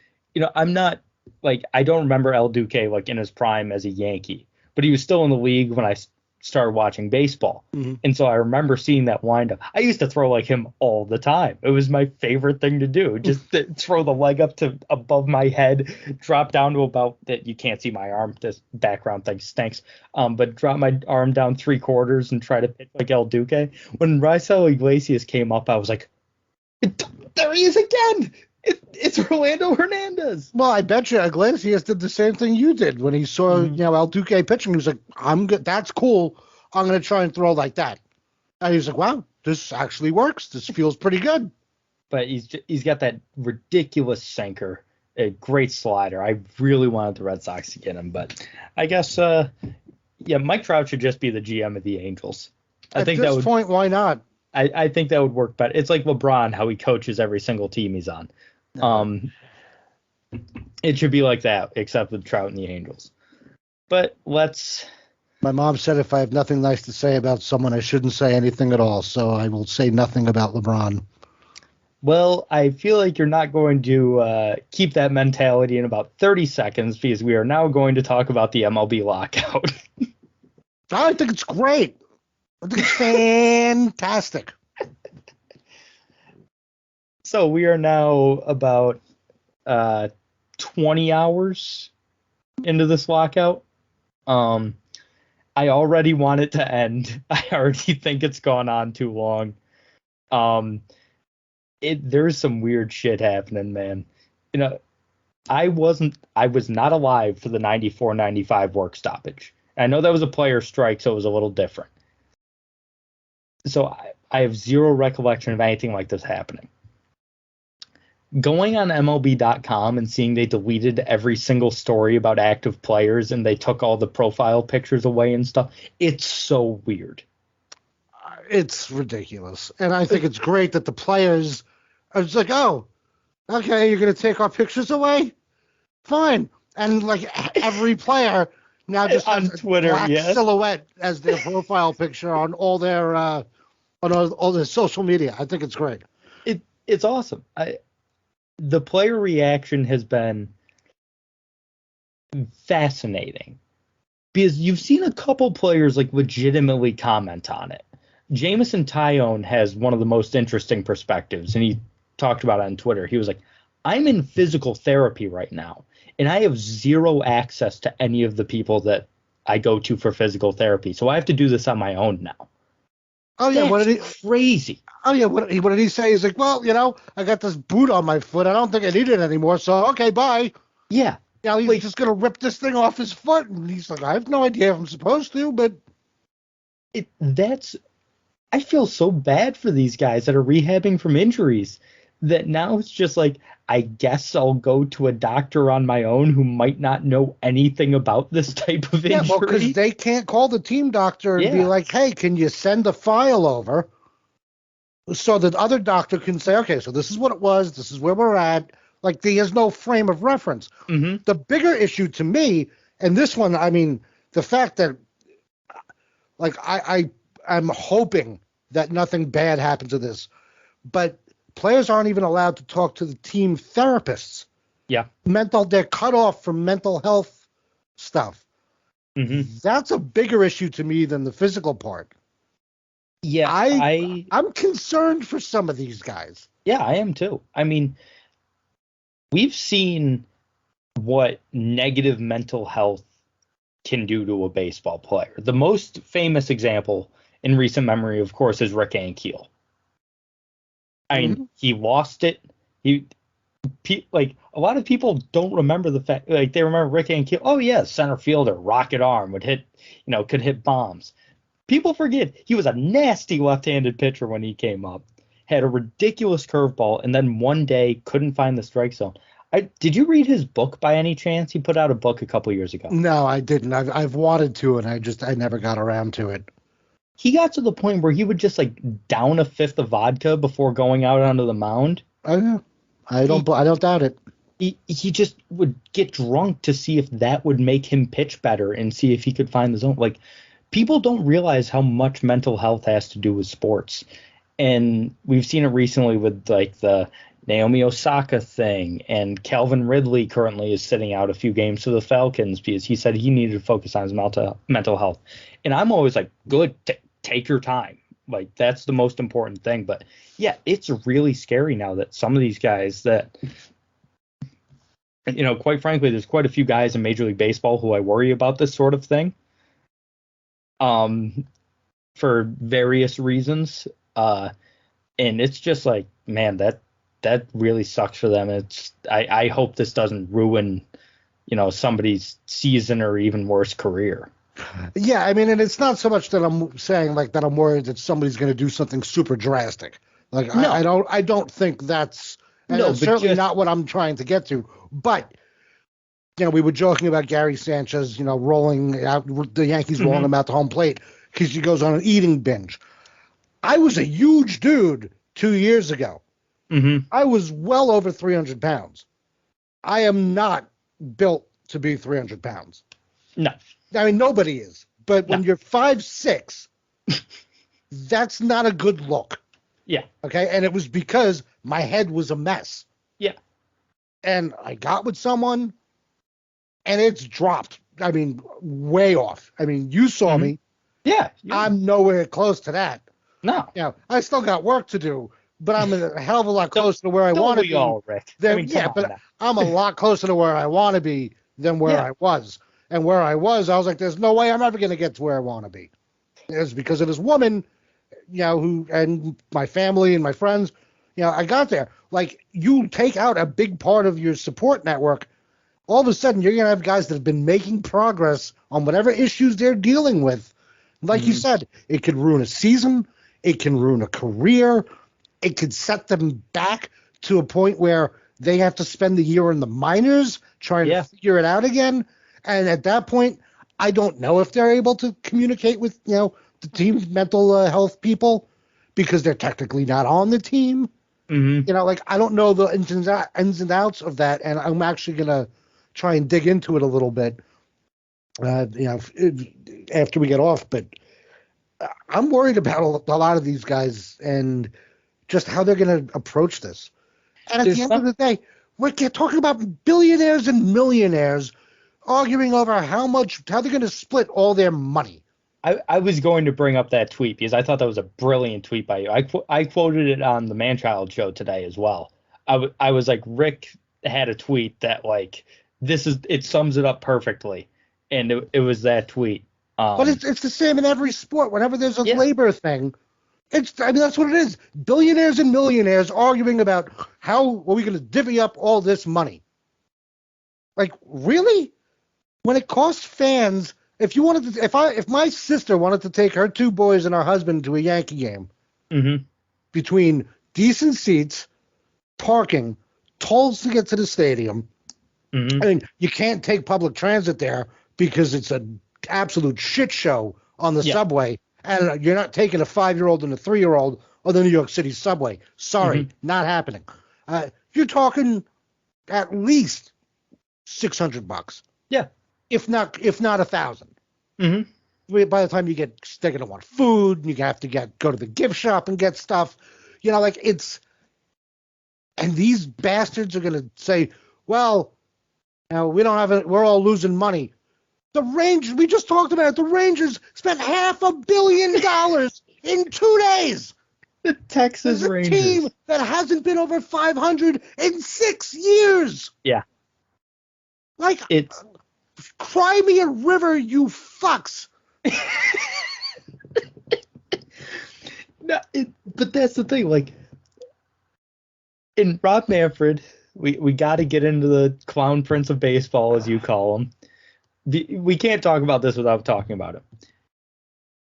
I'm not, like, I don't remember El Duque, like, in his prime as a Yankee. But he was still in the league when I started watching baseball. Mm-hmm. And so I remember seeing that windup. I used to throw like him all the time. It was my favorite thing to do. Just throw the leg up to above my head, drop down to about that. You can't see my arm. This background thing stinks. But drop my arm down 3/4 and try to pitch like El Duque. When Rafael Iglesias came up, I was like, there he is again. It's Rolando Hernandez. Well, I bet you Iglesias did the same thing you did when he saw, El Duque pitching. He was like, I'm good. That's cool. I'm going to try and throw like that. And he's like, wow, this actually works. This feels pretty good. But he's got that ridiculous sinker, a great slider. I really wanted the Red Sox to get him, but I guess, Mike Trout should just be the GM of the Angels. At this point, why not? I think that would work better. It's like LeBron, how he coaches every single team he's on. It should be like that, except with Trout and the Angels. But My mom said if I have nothing nice to say about someone, I shouldn't say anything at all. So I will say nothing about LeBron. Well, I feel like you're not going to keep that mentality in about 30 seconds because we are now going to talk about the MLB lockout. I think it's great. I think it's fantastic. So we are now about 20 hours into this lockout. I already want it to end. I already think it's gone on too long. There's some weird shit happening, man. You know, I was not alive for the 94-95 work stoppage. I know that was a player strike, so it was a little different. So I have zero recollection of anything like this happening. Going on MLB.com and seeing they deleted every single story about active players and they took all the profile pictures away and stuff, it's so weird. It's ridiculous. And I think it's great that the players are just like, oh, okay, you're going to take our pictures away? Fine. And like every player now just on has Twitter, a black silhouette as their profile picture on all their all their social media. I think it's great. It's awesome. The player reaction has been fascinating because you've seen a couple players like legitimately comment on it. Jameson Taillon has one of the most interesting perspectives, and he talked about it on Twitter. He was like, I'm in physical therapy right now, and I have zero access to any of the people that I go to for physical therapy, so I have to do this on my own now. Oh, yeah. That's crazy. Oh, yeah. What did he say? He's like, well, I got this boot on my foot. I don't think I need it anymore. So, okay, bye. Yeah. Now he's just going to rip this thing off his foot. And he's like, I have no idea if I'm supposed to, but. I feel so bad for these guys that are rehabbing from injuries that now it's just like, I guess I'll go to a doctor on my own who might not know anything about this type of injury. Yeah, well, because they can't call the team doctor and be like, hey, can you send a file over so that other doctor can say, okay, so this is what it was. This is where we're at. Like, there is no frame of reference. Mm-hmm. The bigger issue to me, and this one, I mean, the fact that, like, I'm hoping that nothing bad happens to this, but players aren't even allowed to talk to the team therapists. Yeah. They're cut off from mental health stuff. Mm-hmm. That's a bigger issue to me than the physical part. Yeah. I'm concerned for some of these guys. Yeah, I am too. I mean, we've seen what negative mental health can do to a baseball player. The most famous example in recent memory, of course, is Rick Ankiel. I mean, he lost it. Like, a lot of people don't remember the fact, like, they remember Rick Ankiel. Oh yeah, center fielder, rocket arm, could hit bombs. People forget he was a nasty left-handed pitcher when he came up. Had a ridiculous curveball, and then one day couldn't find the strike zone. Did you read his book by any chance? He put out a book a couple years ago. No, I didn't. I've wanted to, and I never got around to it. He got to the point where he would just like down a fifth of vodka before going out onto the mound. Oh yeah, I don't doubt it. He just would get drunk to see if that would make him pitch better and see if he could find the zone. Like, people don't realize how much mental health has to do with sports, and we've seen it recently with like the Naomi Osaka thing, and Calvin Ridley currently is sitting out a few games for the Falcons because he said he needed to focus on his mental health. And I'm always like, good, take your time. Like, that's the most important thing. But yeah, it's really scary now that some of these guys that, quite frankly, there's quite a few guys in Major League Baseball who I worry about this sort of thing. For various reasons. And it's just like, man, that really sucks for them. I hope this doesn't ruin, somebody's season or even worse, career. Yeah, I mean, and it's not so much that I'm saying like that I'm worried that somebody's going to do something super drastic. Like, no. I don't think that's certainly not what I'm trying to get to. But we were joking about Gary Sanchez, rolling out the Yankees, rolling him out to home plate because he goes on an eating binge. I was a huge dude 2 years ago. Mm-hmm. I was well over 300 pounds. I am not built to be 300 pounds. No. I mean, nobody is. But when you're 5'6", that's not a good look. Yeah. Okay? And it was because my head was a mess. Yeah. And I got with someone, and it's dropped. I mean, way off. I mean, you saw me. Yeah. I'm nowhere close to that. No. I still got work to do, but I'm a hell of a lot closer to where I want to be. All, Rick. I'm a lot closer to where I want to be than where I was. And where I was like, there's no way I'm ever going to get to where I want to be. It's because of this woman, who, and my family and my friends, I got there. Like, you take out a big part of your support network, all of a sudden you're going to have guys that have been making progress on whatever issues they're dealing with. Like you said, it could ruin a season. It can ruin a career. It could set them back to a point where they have to spend the year in the minors trying to figure it out again. And at that point, I don't know if they're able to communicate with, the team's mental health people because they're technically not on the team. Mm-hmm. I don't know the ins and outs of that. And I'm actually going to try and dig into it a little bit, after we get off. But I'm worried about a lot of these guys and just how they're going to approach this. And at the end of the day, we're talking about billionaires and millionaires arguing over how they're going to split all their money. I was going to bring up that tweet because I thought that was a brilliant tweet by you. I quoted it on the Manchild show today as well. I was like, Rick had a tweet that, like, it sums it up perfectly. And it was that tweet. But it's the same in every sport. Whenever there's a labor thing, that's what it is. Billionaires and millionaires arguing about how are we going to divvy up all this money. Like, really? When it costs fans, if my sister wanted to take her two boys and her husband to a Yankee game, between decent seats, parking, tolls to get to the stadium, I mean, you can't take public transit there because it's an absolute shit show on the subway, and you're not taking a 5-year-old and a 3-year-old on the New York City subway. Sorry, not happening. You're talking at least $600. Yeah, if not $1,000. By the time they're gonna want food, and you have to go to the gift shop and get stuff. And these bastards are gonna say, well, we don't have it. We're all losing money. The Rangers, we just talked about it. The Rangers spent $500 million in 2 days. The Texas Rangers, a team that hasn't been over 500 in 6 years. Yeah, like cry me a river, you fucks. No, but that's the thing. Like, in Rob Manfred, we got to get into the clown prince of baseball, as you call him. We can't talk about this without talking about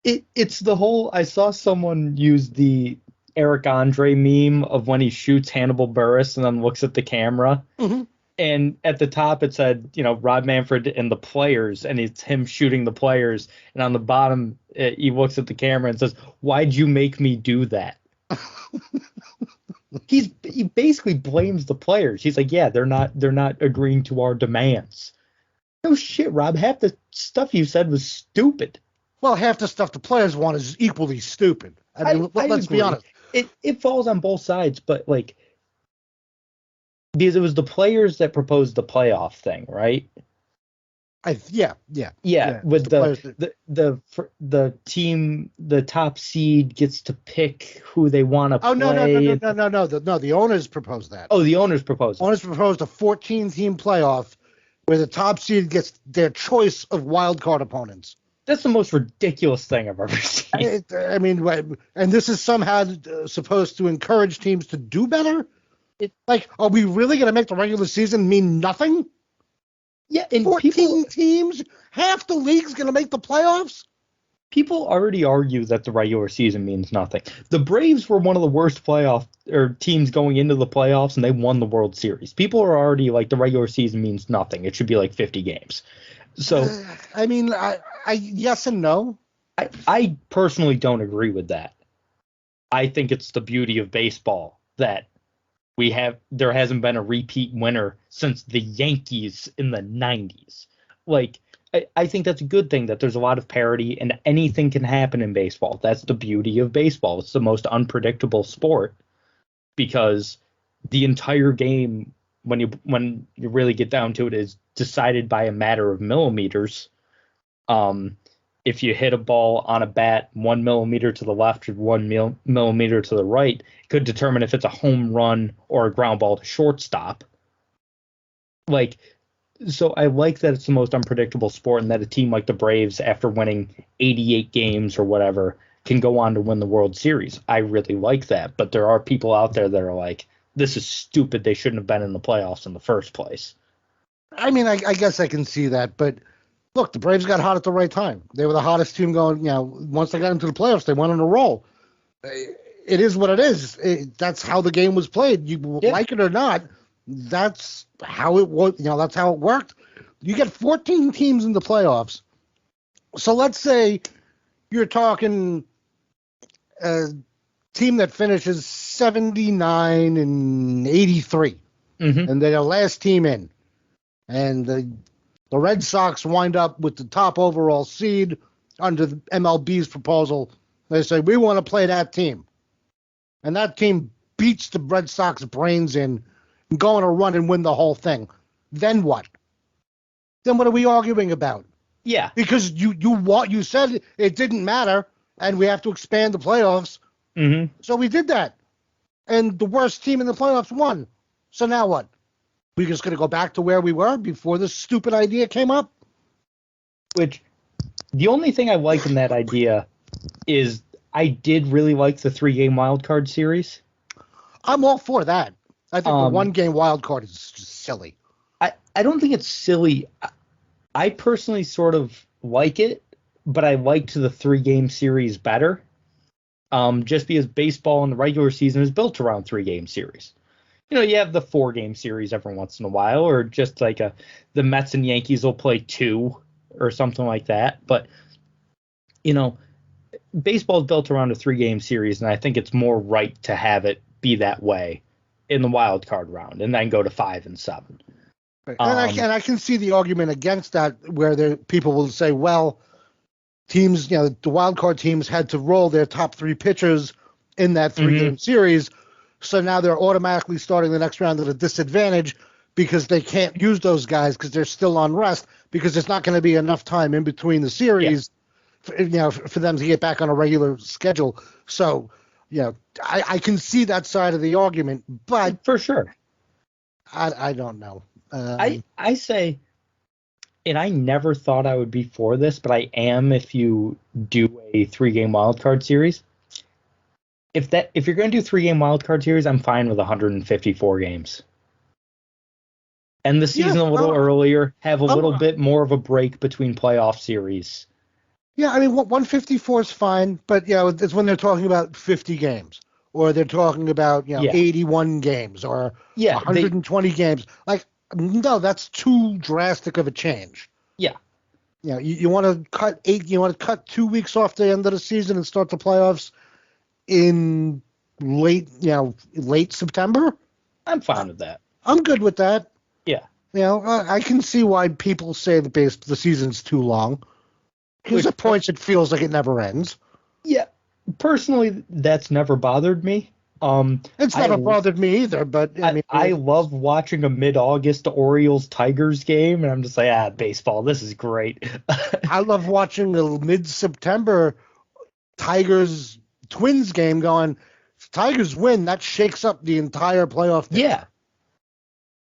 it. It's the whole. I saw someone use the Eric Andre meme of when he shoots Hannibal Buress and then looks at the camera. And at the top it said, Rob Manfred and the players, and it's him shooting the players. And on the bottom, he looks at the camera and says, "Why'd you make me do that?" He basically blames the players. He's like, "Yeah, they're not agreeing to our demands." No shit, Rob. Half the stuff you said was stupid. Well, half the stuff the players want is equally stupid. I mean, let's be honest. It falls on both sides, but like, because it was the players that proposed the playoff thing, right? Yeah. With the team, the top seed gets to pick who they want to play. No. The owners proposed that. Oh, the owners proposed. Owners proposed a 14-team playoff where the top seed gets their choice of wild card opponents. That's the most ridiculous thing I've ever seen. I mean, and this is somehow supposed to encourage teams to do better? Are we really going to make the regular season mean nothing? Yeah, and 14 teams? Half the league's going to make the playoffs? People already argue that the regular season means nothing. The Braves were one of the worst teams going into the playoffs, and they won the World Series. People are already like, the regular season means nothing. It should be like 50 games. So, I mean, I yes and no. I personally don't agree with that. I think it's the beauty of baseball that there hasn't been a repeat winner since the Yankees in the 90s. Like, I think that's a good thing, that there's a lot of parity and anything can happen in baseball. That's the beauty of baseball. It's the most unpredictable sport because the entire game, when you really get down to it, is decided by a matter of millimeters. Um, if you hit a ball on a bat 1 millimeter to the left or 1 millimeter to the right, it could determine if it's a home run or a ground ball to shortstop. Like, so I like that it's the most unpredictable sport, and that a team like the Braves, after winning 88 games or whatever, can go on to win the World Series. I really like that, but there are people out there that are like, this is stupid. They shouldn't have been in the playoffs in the first place. I mean, I guess I can see that, but look, the Braves got hot at the right time. They were the hottest team going. Once they got into the playoffs, they went on a roll. It is what it is. That's how the game was played. You like it or not, that's how it was. That's how it worked. You get 14 teams in the playoffs. So let's say you're talking a team that finishes 79 and 83, and they're the last team in, and the Red Sox wind up with the top overall seed under the MLB's proposal. They say, we want to play that team. And that team beats the Red Sox brains in and go on a run and win the whole thing. Then what? Then what are we arguing about? Yeah. Because you said it didn't matter and we have to expand the playoffs. So we did that. And the worst team in the playoffs won. So now what? We're just going to go back to where we were before this stupid idea came up? Which, the only thing I like in that idea is I did really like the 3-game wildcard series. I'm all for that. I think the 1-game wildcard is just silly. I don't think it's silly. I personally sort of like it, but I liked the 3-game series better. Just because baseball in the regular season is built around 3-game series. You have the 4-game series every once in a while, or just like the Mets and Yankees will play 2 or something like that. But, baseball is built around a 3-game series, and I think it's more right to have it be that way in the wild card round and then go to 5 and 7. Right. And I can see the argument against that, where people will say, well, teams, the wild card teams had to roll their top 3 pitchers in that 3-game series. So now they're automatically starting the next round at a disadvantage because they can't use those guys because they're still on rest, because there's not going to be enough time in between the series, for them to get back on a regular schedule. So, I can see that side of the argument, but for sure, I don't know. I say, and I never thought I would be for this, but I am if you do a 3-game wildcard series. If you're going to do 3-game wildcard series, I'm fine with 154 games. End the season a little earlier, have a little bit more of a break between playoff series. Yeah, I mean, 154 is fine, but it's when they're talking about 50 games, or they're talking about 81 games, or 120 games. Like, no, that's too drastic of a change. Yeah. You want to cut 8. You want to cut 2 weeks off the end of the season and start the playoffs in late September. I'm fine with that. I'm good with that. Yeah. I can see why people say the season's too long. Because at points it feels like it never ends. Yeah. Personally, that's never bothered me. It's never bothered me either, but I love watching a mid-August Orioles-Tigers game, and I'm just like, baseball, this is great. I love watching the mid-September Tigers-Twins game going, if Tigers win, that shakes up the entire playoff game.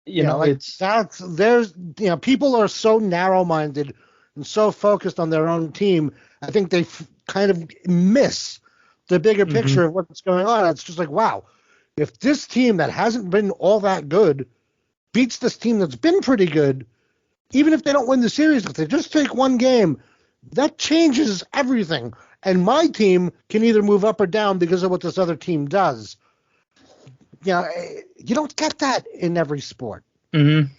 Yeah. People are so narrow-minded and so focused on their own team, I think they kind of miss the bigger picture of what's going on. It's just like, wow, if this team that hasn't been all that good beats this team that's been pretty good, even if they don't win the series, if they just take one game, that changes everything. And my team can either move up or down because of what this other team does. You don't get that in every sport. You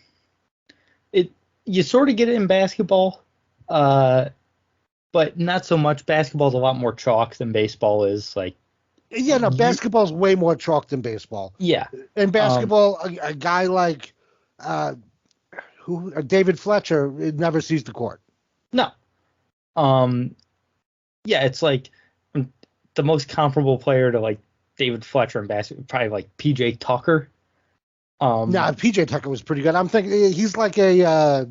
sort of get it in basketball, but not so much. Basketball's a lot more chalk than baseball is. Basketball's way more chalk than baseball. Yeah. In basketball, a guy like David Fletcher never sees the court. No. It's like the most comparable player to like David Fletcher in basketball, probably like PJ Tucker. No, PJ Tucker was pretty good. I'm thinking he's like a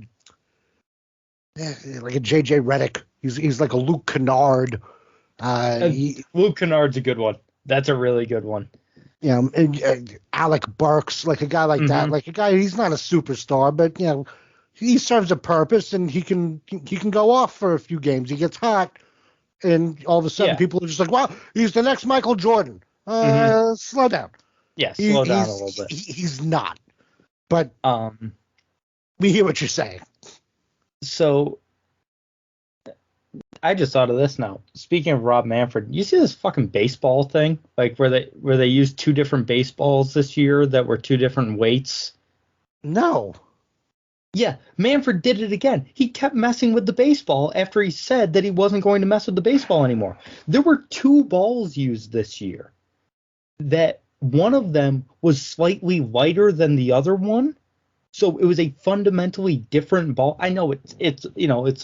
JJ Redick. He's like a Luke Kennard. Luke Kennard's a good one. That's a really good one. Alec Burks, like a guy like that, Mm-hmm. like a guy. He's not a superstar, but he serves a purpose, and he can go off for a few games. He gets hot, and all of a sudden, Yeah. people are just like, "Wow, he's the next Michael Jordan." Slow down. Yeah, slow down a little bit. He's not. But Um, we hear what you're saying. so I just thought of this now. Speaking of Rob Manfred, you see this fucking baseball thing, like where they used two different baseballs this year that were two different weights. No. Yeah, Manfred did it again. He kept messing with the baseball after he said that he wasn't going to mess with the baseball anymore. There were two balls used this year that one of them was slightly lighter than the other one. So it was a fundamentally different ball. I know it's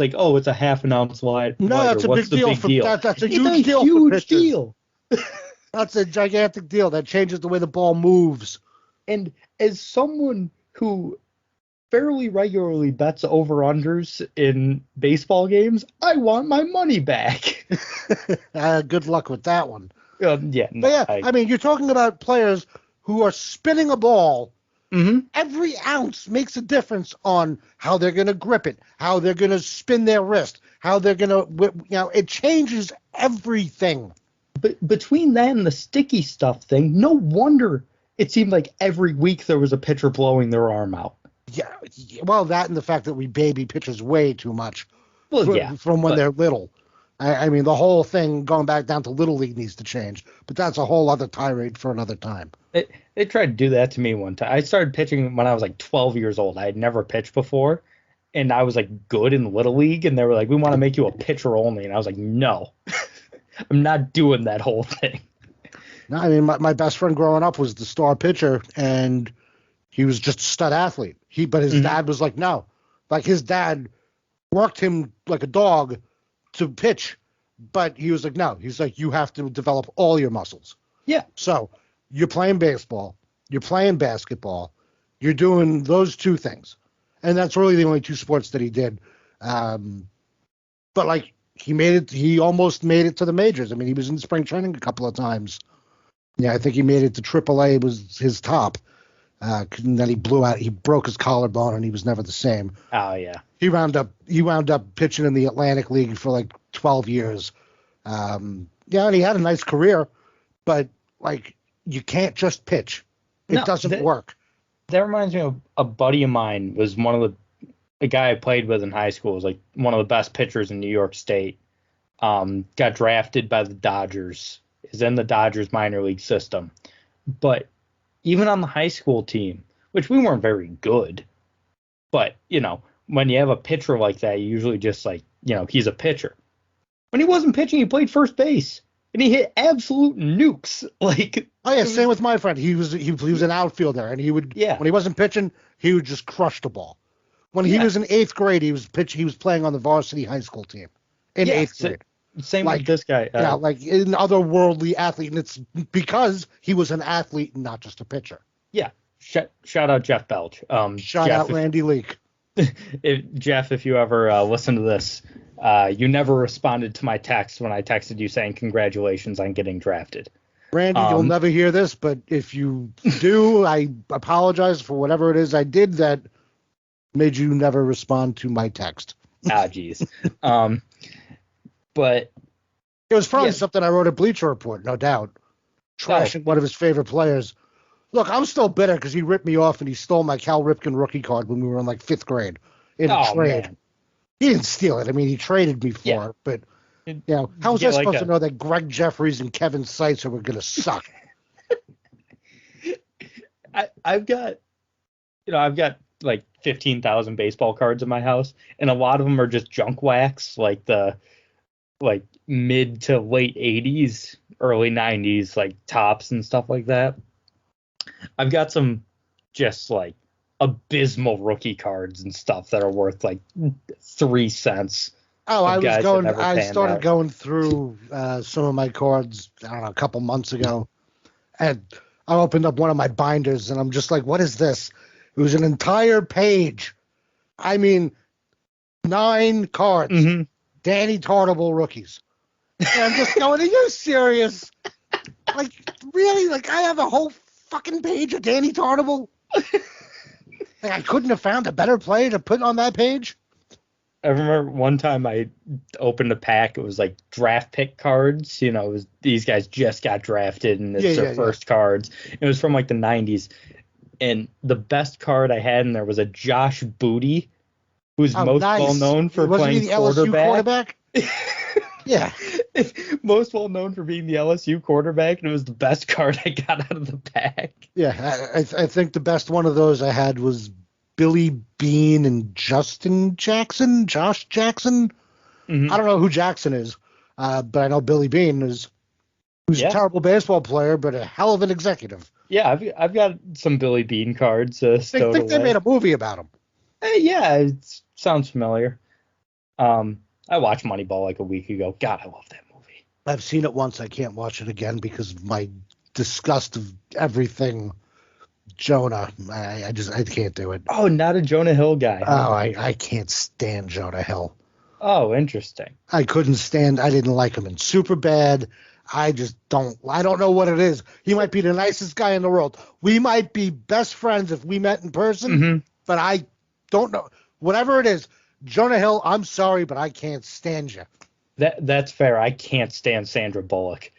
like, oh, it's a half an ounce lighter. No, that's a What's big deal. That's a huge deal. Huge deal. That's a gigantic deal. That changes the way the ball moves. And as someone who fairly regularly bets over-unders in baseball games, I want my money back. Good luck with that one. Yeah. No, but yeah, I mean, you're talking about players who are spinning a ball. Mm-hmm. Every ounce makes a difference on how they're going to grip it, how they're going to spin their wrist, how they're going to, it changes everything. But between that and the sticky stuff thing, no wonder it seemed like every week there was a pitcher blowing their arm out. Yeah, well, that and the fact that we baby pitchers way too much from when they're little. I mean, the whole thing going back down to Little League needs to change, but that's a whole other tirade for another time. They tried to do that to me one time. I started pitching when I was like 12 years old. I had never pitched before, and I was like good in Little League, and they were like, we want to make you a pitcher only. And I was like, no, I'm not doing that whole thing. No, I mean, my best friend growing up was the star pitcher, and he was just a stud athlete. But his dad was like, no. Like, his dad worked him like a dog to pitch, but he was like, no. He's like, you have to develop all your muscles. Yeah. So you're playing baseball, you're playing basketball, you're doing those two things. And that's really the only two sports that he did. But like, he almost made it to the majors. I mean, he was in spring training a couple of times. Yeah, I think he made it to AAA was his top. And then he blew out. He broke his collarbone, and he was never the same. Oh yeah. He wound up pitching in the Atlantic League for like 12 years. And he had a nice career, but like, you can't just pitch. It doesn't work. That reminds me of a buddy of mine was a guy I played with in high school, was like one of the best pitchers in New York State. Got drafted by the Dodgers, is in the Dodgers minor league system. But even on the high school team, which we weren't very good, but, when you have a pitcher like that, you usually just like, he's a pitcher. When he wasn't pitching, he played first base, and he hit absolute nukes. Like, oh yeah, same with my friend. He was an outfielder, and he would, when he wasn't pitching, he would just crush the ball. When he was in 8th grade, he was playing on the varsity high school team in 8th grade. Same with this guy. Like an otherworldly athlete, and it's because he was an athlete and not just a pitcher. Yeah. Shout out Jeff Belch. Shout out Randy Leake. Jeff, if you ever listen to this, you never responded to my text when I texted you saying congratulations on getting drafted. Randy, you'll never hear this, but if you do, I apologize for whatever it is I did that made you never respond to my text. Geez. But it was probably something I wrote at Bleacher Report, no doubt. Trashing one of his favorite players. Look, I'm still bitter because he ripped me off and he stole my Cal Ripken rookie card when we were in like 5th grade in a trade. Man. He didn't steal it. I mean, he traded me for it, but how was I supposed to know that Greg Jeffries and Kevin Seitzer were going to suck? I've got like 15,000 baseball cards in my house, and a lot of them are just junk wax, like the mid to late 80s, early 90s, like tops and stuff like that. I've got some just like abysmal rookie cards and stuff that are worth like 3 cents. Oh, I started going through some of my cards, I don't know, a couple months ago. And I opened up one of my binders and I'm just like, what is this? It was an entire page. I mean, 9 cards. Mm-hmm. Danny Tartable rookies. And I'm just going, are you serious? Like, really? Like, I have a whole fucking page of Danny Tartable? Like, I couldn't have found a better player to put on that page? I remember one time I opened a pack. It was like draft pick cards. You know, it was, these guys just got drafted and it's their first cards. It was from like the 90s. And the best card I had in there was a Josh Booty, who's most well known for playing the LSU quarterback. Yeah. Most well known for being the LSU quarterback, and it was the best card I got out of the pack. Yeah, I think the best one of those I had was Billy Bean and Josh Jackson. Mm-hmm. I don't know who Jackson is, but I know Billy Bean who's a terrible baseball player, but a hell of an executive. Yeah, I've got some Billy Bean cards. I think they made a movie about him. Yeah, it sounds familiar. I watched Moneyball like a week ago. God, I love that movie. I've seen it once. I can't watch it again because of my disgust of everything. Jonah, I can't do it. Oh, not a Jonah Hill guy. Oh, I can't stand Jonah Hill. Oh, interesting. I didn't like him in Superbad. I don't know what it is. He might be the nicest guy in the world. We might be best friends if we met in person, but I don't know. Whatever it is, Jonah Hill, I'm sorry, but I can't stand you. That's fair. I can't stand Sandra Bullock.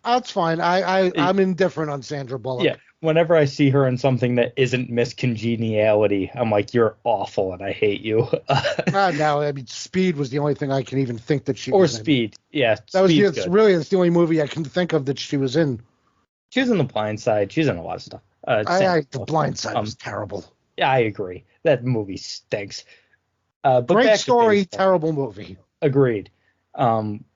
That's fine. I'm indifferent on Sandra Bullock. Yeah. Whenever I see her in something that isn't Miss Congeniality, I'm like, you're awful and I hate you. No, I mean, Speed was the only thing I can even think that she was in. Or Speed. Yeah. That's the only movie I can think of that she was in. She was in The Blind Side. She's in a lot of stuff. The Blind Side was terrible. Yeah, I agree. That movie stinks. But great story, terrible movie. Agreed.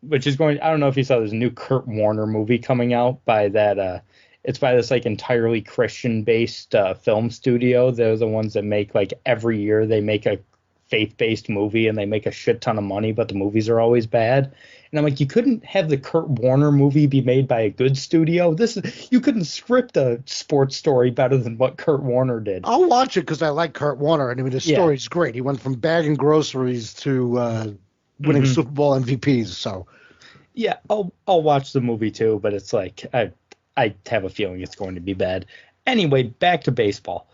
Which is I don't know if you saw, there's a new Kurt Warner movie coming out by that, it's by this like entirely Christian-based film studio. They're the ones that make like every year they make a faith-based movie and they make a shit ton of money, but the movies are always bad. And I'm like, you couldn't have the Kurt Warner movie be made by a good studio. You couldn't script a sports story better than what Kurt Warner did. I'll watch it because I like Kurt Warner. And I mean, the story's great. He went from bagging groceries to winning Super Bowl MVPs. So yeah, I'll watch the movie too, but it's like I have a feeling it's going to be bad. Anyway, back to baseball.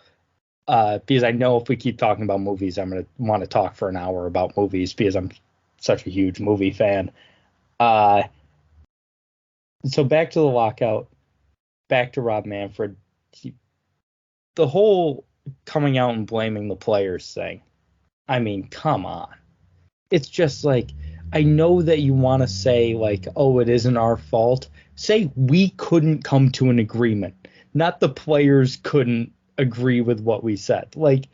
Because I know if we keep talking about movies, I'm going to want to talk for an hour about movies because I'm such a huge movie fan. So back to the lockout, back to Rob Manfred. The whole coming out and blaming the players thing. I mean, come on. It's just like, I know that you want to say like, oh, it isn't our fault. Say we couldn't come to an agreement, not the players couldn't agree with what we said. Like,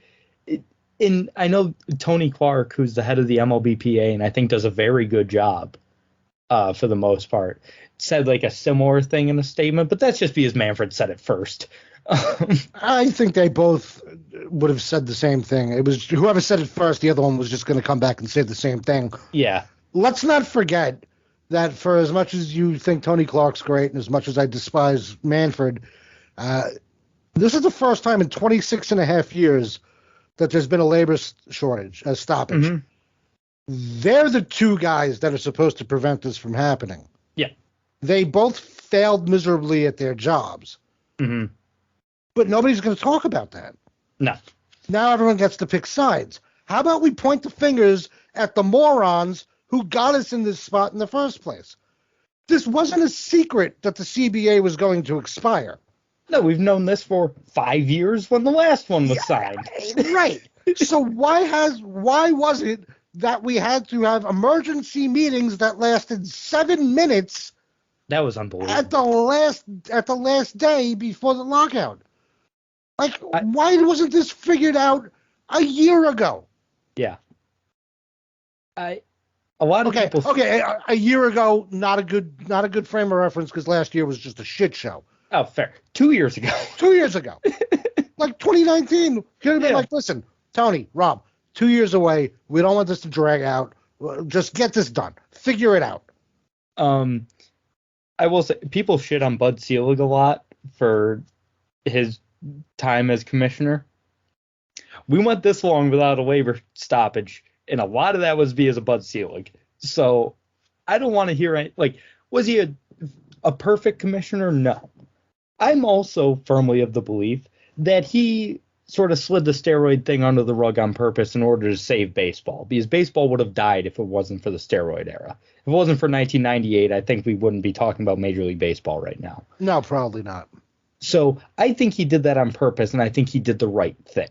I know Tony Clark, who's the head of the MLBPA, and I think does a very good job for the most part, said like a similar thing in a statement, but that's just because Manfred said it first. I think they both would have said the same thing. It was whoever said it first, the other one was just going to come back and say the same thing. Yeah. Let's not forget that for as much as you think Tony Clark's great and as much as I despise Manfred, this is the first time in 26 and a half years that there's been a labor shortage, a stoppage. Mm-hmm. They're the two guys that are supposed to prevent this from happening. Yeah. They both failed miserably at their jobs. Mm-hmm. But nobody's going to talk about that. No. Now everyone gets to pick sides. How about we point the fingers at the morons who got us in this spot in the first place? This wasn't a secret that the CBA was going to expire. No, we've known this for 5 years when the last one was signed. Right. So why was it that we had to have emergency meetings that lasted 7 minutes? That was unbelievable. At the last day before the lockout. Like, why wasn't this figured out a year ago? Yeah. A lot of people. Okay, a year ago, not a good frame of reference because last year was just a shit show. Oh, fair. 2 years ago. 2 years ago. Like 2019. Could have been like, listen, Tony, Rob, 2 years away. We don't want this to drag out. Just get this done. Figure it out. I will say, people shit on Bud Selig a lot for his time as commissioner. We went this long without a labor stoppage, and a lot of that was via Bud Selig. So I don't want to hear any, like, was he a perfect commissioner? No. I'm also firmly of the belief that he sort of slid the steroid thing under the rug on purpose in order to save baseball, because baseball would have died if it wasn't for the steroid era. If it wasn't for 1998, I think we wouldn't be talking about Major League Baseball right now. No, probably not. So I think he did that on purpose, and I think he did the right thing.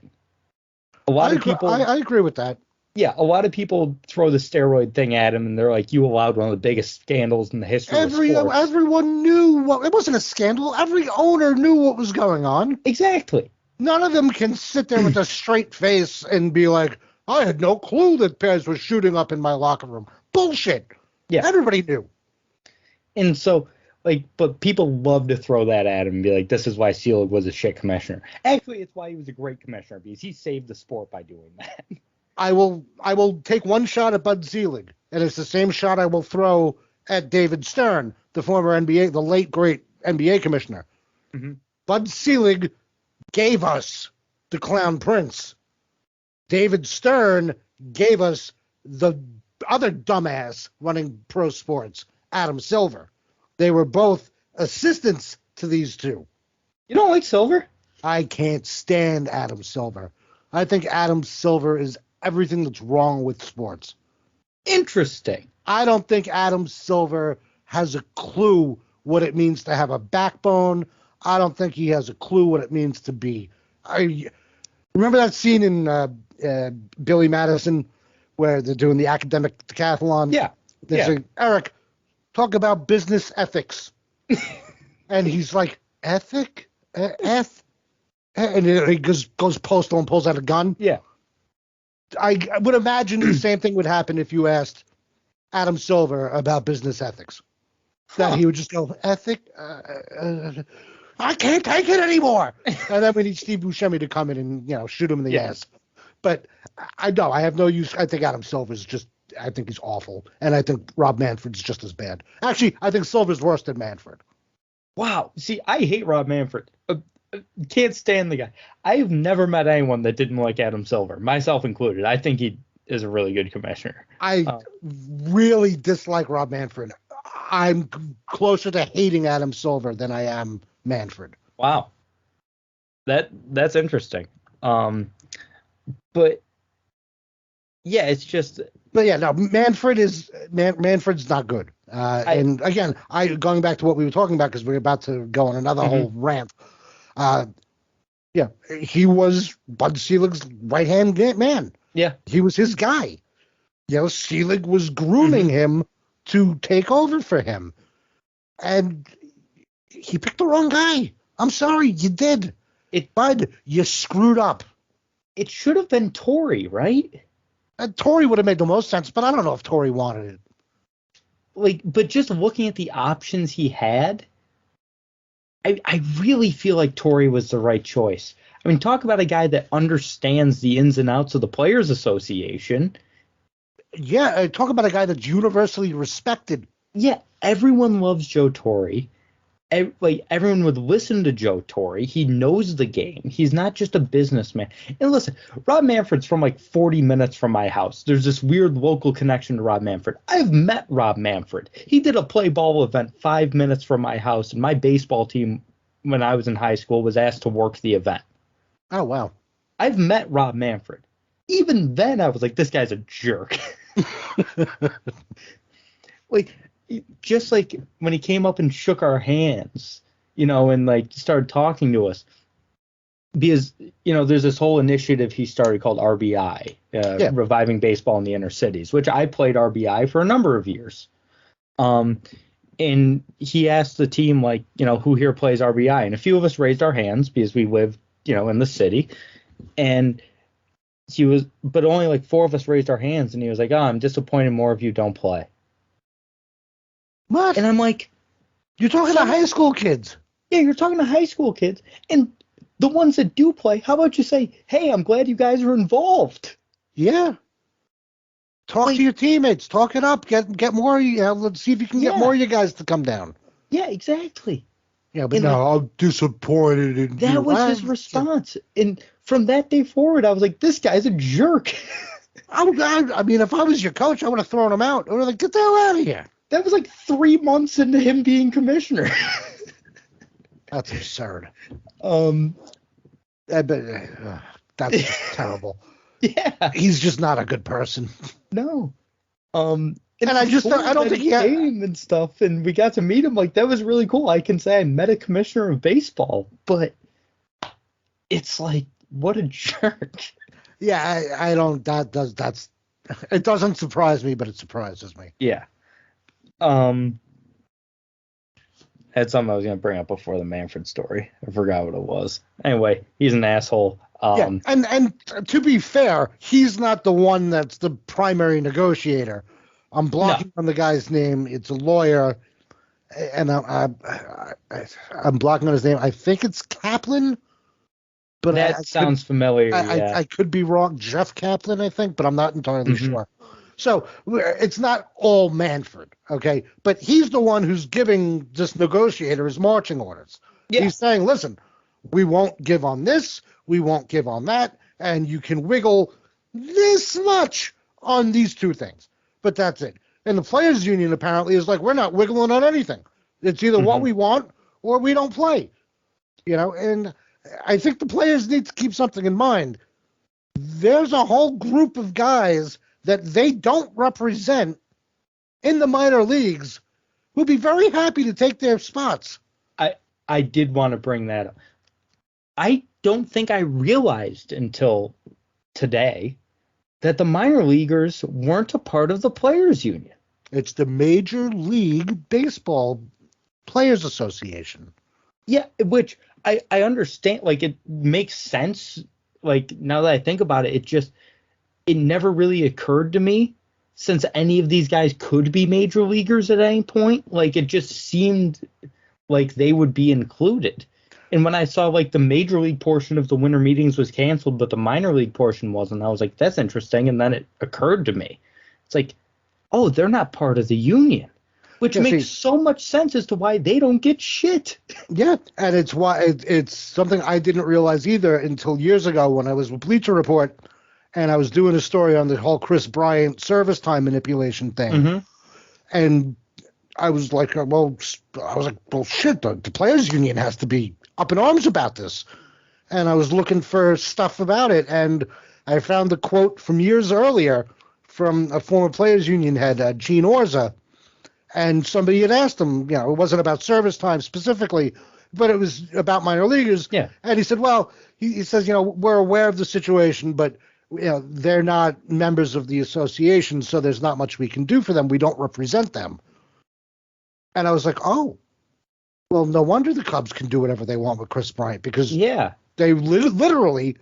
I agree with that. Yeah, a lot of people throw the steroid thing at him, and they're like, "You allowed one of the biggest scandals in the history of sports." Everyone knew it wasn't a scandal. Every owner knew what was going on. Exactly. None of them can sit there with a straight face and be like, "I had no clue that Perez was shooting up in my locker room." Bullshit. Yeah. Everybody knew. And so, but people love to throw that at him and be like, "This is why Selig was a shit commissioner." Actually, it's why he was a great commissioner, because he saved the sport by doing that. I will take one shot at Bud Selig, and it's the same shot I will throw at David Stern, the former NBA, the late great NBA commissioner. Mm-hmm. Bud Selig gave us the Clown Prince. David Stern gave us the other dumbass running pro sports, Adam Silver. They were both assistants to these two. You don't like Silver? I can't stand Adam Silver. I think Adam Silver is everything that's wrong with sports. Interesting. I don't think Adam Silver has a clue what it means to have a backbone. I don't think he has a clue what it means to be. I remember that scene in Billy Madison where they're doing the academic decathlon. Yeah. They say, "Eric, talk about business ethics." And he's like, "Ethic? And he goes postal and pulls out a gun." Yeah. I would imagine the same thing would happen if you asked Adam Silver about business ethics. That he would just go, "Ethic? I can't take it anymore." And then we need Steve Buscemi to come in and, shoot him in the ass. But I have no use. I think Adam Silver's I think he's awful. And I think Rob Manfred's just as bad. Actually, I think Silver's worse than Manfred. Wow. See, I hate Rob Manfred. Can't stand the guy. I've never met anyone that didn't like Adam Silver, myself included. I think he is a really good commissioner. I really dislike Rob Manfred. I'm closer to hating Adam Silver than I am Manfred. Wow. That's interesting. But yeah, it's just. But yeah, no, Manfred's not good. And again, going back to what we were talking about, because we're about to go on another whole rant. He was Bud Selig's right-hand man. Yeah. He was his guy. Selig was grooming him to take over for him. And he picked the wrong guy. I'm sorry, you did. Bud, you screwed up. It should have been Torrey, right? Torrey would have made the most sense, but I don't know if Torrey wanted it. But just looking at the options he had, I really feel like Torrey was the right choice. I mean, talk about a guy that understands the ins and outs of the Players Association. Yeah, talk about a guy that's universally respected. Yeah, everyone loves Joe Torre. Everyone would listen to Joe Torre. He knows the game. He's not just a businessman. And listen, Rob Manfred's from 40 minutes from my house. There's this weird local connection to Rob Manfred. I've met Rob Manfred. He did a play ball event 5 minutes from my house, and my baseball team, when I was in high school, was asked to work the event. Oh, wow. I've met Rob Manfred. Even then, I was like, this guy's a jerk. Just when he came up and shook our hands, and started talking to us, because there's this whole initiative he started called RBI, Reviving Baseball in the Inner Cities, which I played RBI for a number of years. And he asked the team who here plays RBI, and a few of us raised our hands because we lived in the city, and but only 4 of us raised our hands, and he was like, "Oh, I'm disappointed more of you don't play." What? And I'm like, you're talking to high school kids. Yeah, you're talking to high school kids. And the ones that do play, how about you say, "Hey, I'm glad you guys are involved." Yeah. Talk to your teammates. Talk it up. Get more. Let's see if you can get more of you guys to come down. Yeah, exactly. Yeah, but And no, I'm disappointed in that you. was his response. And from that day forward, I was like, this guy's a jerk. I mean, if I was your coach, I would have thrown him out. I would have like, get the hell out of here. That was like 3 months into him being commissioner. That's absurd. um, But, that's just terrible. yeah, He's just not a good person. no. And I don't think he came and stuff, and we got to meet him. Like, that was really cool. I can say I met a commissioner of baseball, but it's like, what a jerk. Yeah, I don't. That's. It doesn't surprise me, but it surprises me. Yeah. That's something I was gonna bring up before the Manfred story. I forgot what it was. Anyway, he's an asshole. Yeah, and to be fair, he's not the one that's the primary negotiator. I'm blocking on the guy's name. It's a lawyer, and I'm blocking on his name. I think it's Kaplan, but that sounds familiar. I could be wrong. Jeff Kaplan, I think, but I'm not entirely sure. So it's not all Manfred, okay? But he's the one who's giving this negotiator his marching orders. Yeah. He's saying, listen, we won't give on this, we won't give on that, and you can wiggle this much on these two things. But that's it. And the players' union apparently is like, we're not wiggling on anything. It's either what we want or we don't play. You know, and I think the players need to keep something in mind. There's a whole group of guys that they don't represent in the minor leagues who'd be very happy to take their spots. I did want to bring that up. I don't think I realized until today that the minor leaguers weren't a part of the players union. It's the Major League Baseball Players Association. Yeah, which I understand. Like, it makes sense. Like, now that I think about it, it never really occurred to me, since any of these guys could be major leaguers at any point. Like, it just seemed like they would be included. And when I saw, like, the major league portion of the winter meetings was canceled, but the minor league portion wasn't, I was like, that's interesting. And then it occurred to me. It's like, oh, they're not part of the union, which makes so much sense as to why they don't get shit. Yeah, and it's why it's something I didn't realize either until years ago when I was with Bleacher Report and I was doing a story on the whole Chris Bryant service time manipulation thing. And I was like, well, shit, the players union has to be up in arms about this. And I was looking for stuff about it, and I found the quote from years earlier from a former players union head, Gene Orza, and somebody had asked him, you know, it wasn't about service time specifically, but it was about minor leaguers. Yeah. And he said, well, he says, you know, we're aware of the situation, but you know, they're not members of the association, so there's not much we can do for them. We don't represent them. And I was like, oh, well, no wonder the Cubs can do whatever they want with Chris Bryant, because they literally,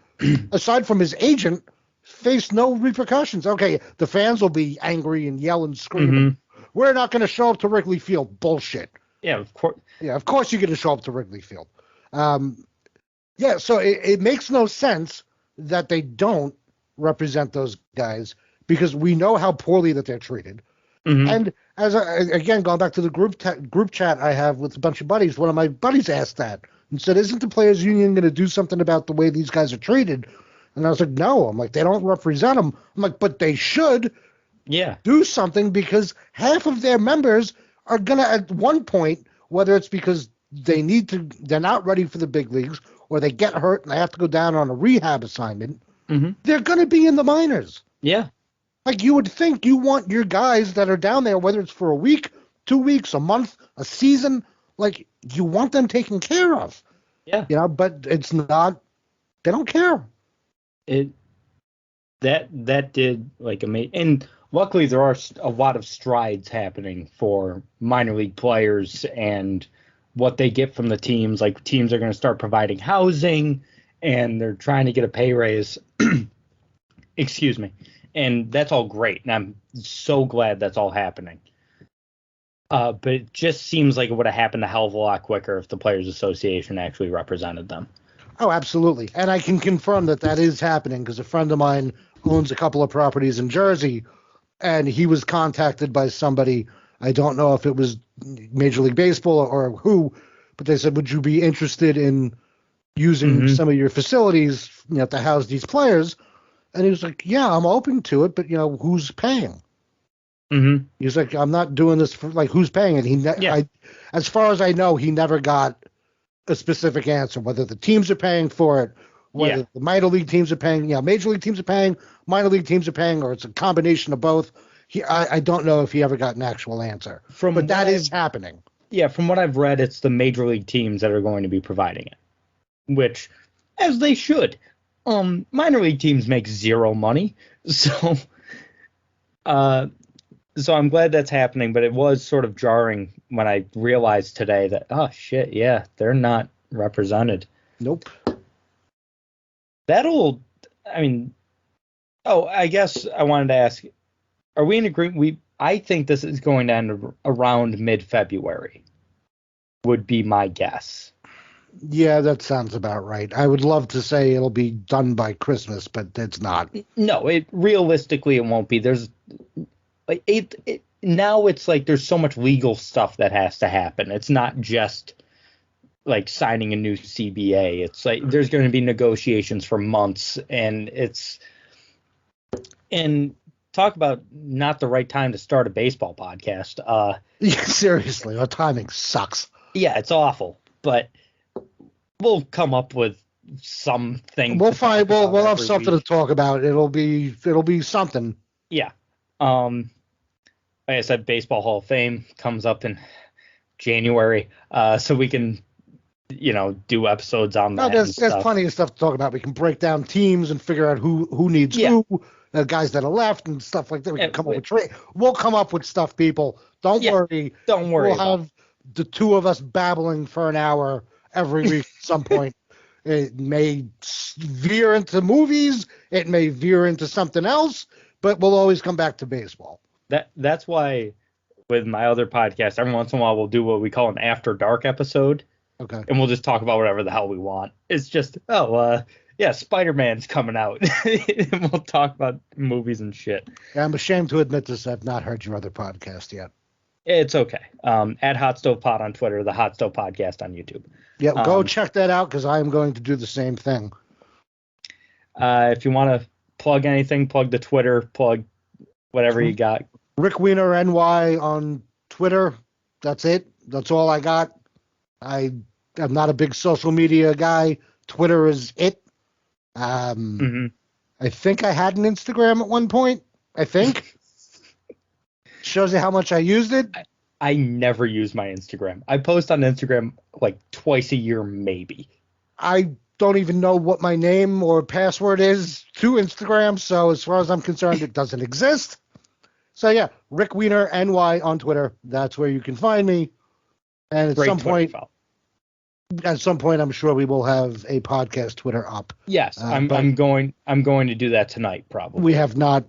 aside from his agent, face no repercussions. Okay, the fans will be angry and yell and scream. We're not going to show up to Wrigley Field. Bullshit. Yeah, of course. Yeah, of course you're going to show up to Wrigley Field. Yeah, so it makes no sense that they don't represent those guys, because we know how poorly that they're treated. And again, going back to the group chat I have with a bunch of buddies, one of my buddies asked that and said, isn't the players union going to do something about the way these guys are treated? And I was like, no. I'm like, they don't represent them. I'm like, but they should do something, because half of their members are going to, at one point, whether it's because they're not ready for the big leagues, or they get hurt and they have to go down on a rehab assignment, they're going to be in the minors. Yeah. Like, you would think you want your guys that are down there, whether it's for a week, 2 weeks, a month, a season, like, you want them taken care of. Yeah. You know, but it's not, they don't care. That did, like, amazing. And luckily there are a lot of strides happening for minor league players and what they get from the teams. Like, teams are going to start providing housing, and they're trying to get a pay raise. Excuse me. And that's all great, and I'm so glad that's all happening. But it just seems like it would have happened a hell of a lot quicker if the Players Association actually represented them. Oh, absolutely. And I can confirm that is happening, because a friend of mine owns a couple of properties in Jersey, and he was contacted by somebody. I don't know if it was Major League Baseball or who, but they said, would you be interested in using some of your facilities, to house these players? And he was like, yeah, I'm open to it, but who's paying? Mm-hmm. He was like, I'm not doing this for who's paying it. As far as I know, he never got a specific answer, whether the teams are paying for it, whether the minor league teams are paying, major league teams are paying, minor league teams are paying, or it's a combination of both. I don't know if he ever got an actual answer, but that is happening. Yeah, from what I've read, it's the major league teams that are going to be providing it, which, as they should. Minor league teams make zero money, so I'm glad that's happening. But it was sort of jarring when I realized today that, oh shit, yeah, they're not represented. Nope. I guess I wanted to ask, are we in agreement? I think this is going to end around mid-February, would be my guess. Yeah, that sounds about right. I would love to say it'll be done by Christmas, but it's not. No, realistically it won't be. There's like now it's like there's so much legal stuff that has to happen. It's not just like signing a new CBA. It's like there's going to be negotiations for months, and talk about not the right time to start a baseball podcast. Yeah, seriously, our timing sucks. Yeah, it's awful, but we'll come up with something. We'll have something to talk about. It'll be something. Yeah. Like I said, Baseball Hall of Fame comes up in January, so we can, do episodes on that. There's plenty of stuff to talk about. We can break down teams and figure out who needs who, guys that are left and stuff like that. We can come up with trade. We'll come up with stuff, people. Don't worry. Don't worry. We'll have the two of us babbling for an hour every week at some point. It may veer into movies. It may veer into something else, but we'll always come back to baseball. That's why with my other podcast, every once in a while we'll do what we call an after dark episode. Okay. And we'll just talk about whatever the hell we want. It's just, Spider-Man's coming out. And we'll talk about movies and shit. I'm ashamed to admit this. I've not heard your other podcast yet. It's okay. At Hot Stove Pod on Twitter, the Hot Stove Podcast on YouTube. Yeah, go check that out because I am going to do the same thing. If you want to plug anything, plug the Twitter, plug whatever you got. Rick Wiener NY on Twitter. That's it. That's all I got. I'm not a big social media guy. Twitter is it. I think I had an Instagram at one point. I think. Shows you how much I used it. I never use my Instagram. I post on Instagram like twice a year, maybe. I don't even know what my name or password is to Instagram. So as far as I'm concerned, it doesn't exist. So yeah, Rick Wiener NY on Twitter. That's where you can find me. And at some point, I'm sure we will have a podcast Twitter up. Yes, I'm going to do that tonight, probably. We have not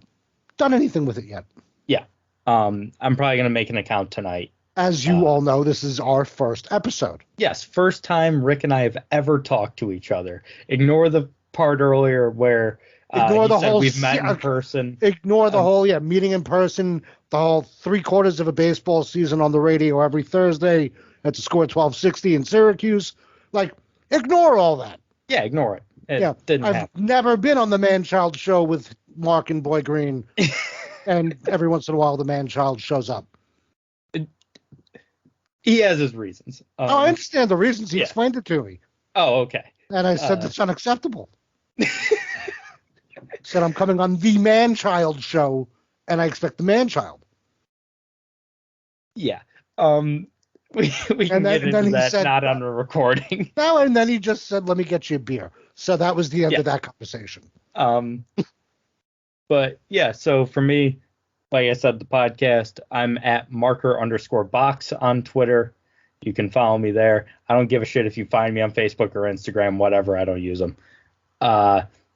done anything with it yet. Yeah. I'm probably going to make an account tonight. As you all know, this is our first episode. Yes, first time Rick and I have ever talked to each other. Ignore the part earlier where we've met in person. Ignore the whole meeting in person, the whole 3/4 of a baseball season on the radio every Thursday at the Score 1260 in Syracuse. Like, ignore all that. Yeah, ignore it. I've never been on the Man-Child show with Mark and Boy Green. And every once in a while, the Man-Child shows up. He has his reasons. I understand the reasons. He explained it to me. Oh, okay. And I said that's unacceptable. Said I'm coming on the Man-Child show, and I expect the Man-Child. Yeah. We can get into that, said, not on a recording. No, and then he just said, "Let me get you a beer." So that was the end of that conversation. But yeah, so for me, like I said, the podcast, I'm at marker_box on Twitter. You can follow me there. I don't give a shit if you find me on Facebook or Instagram, whatever. I don't use them.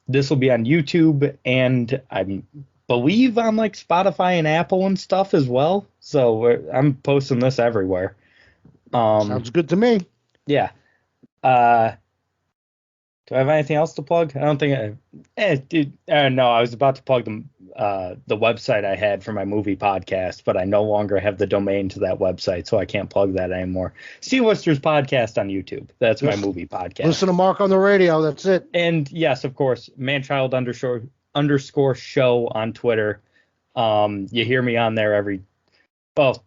This will be on YouTube, and I believe on like Spotify and Apple and stuff as well. So I'm posting this everywhere. Sounds good to me. Yeah. Do I have anything else to plug? I don't think no, I was about to plug the website I had for my movie podcast, but I no longer have the domain to that website, so I can't plug that anymore. Steve Worcester's podcast on YouTube. That's my movie podcast. Listen to Mark on the radio. That's it. And yes, of course, manchild__ show on Twitter. You hear me on there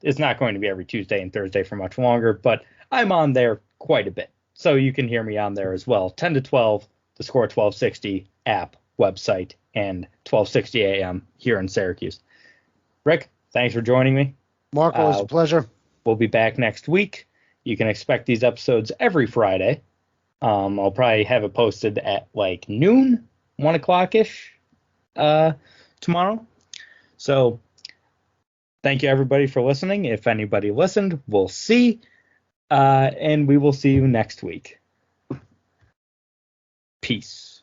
it's not going to be every Tuesday and Thursday for much longer, but I'm on there quite a bit. So you can hear me on there as well. 10 to 12, the Score 1260 app, website, and 1260 AM here in Syracuse. Rick, thanks for joining me. Mark, always a pleasure. We'll be back next week. You can expect these episodes every Friday. I'll probably have it posted at like noon, 1 o'clock-ish tomorrow. So thank you, everybody, for listening. If anybody listened, we'll see. And we will see you next week. Peace.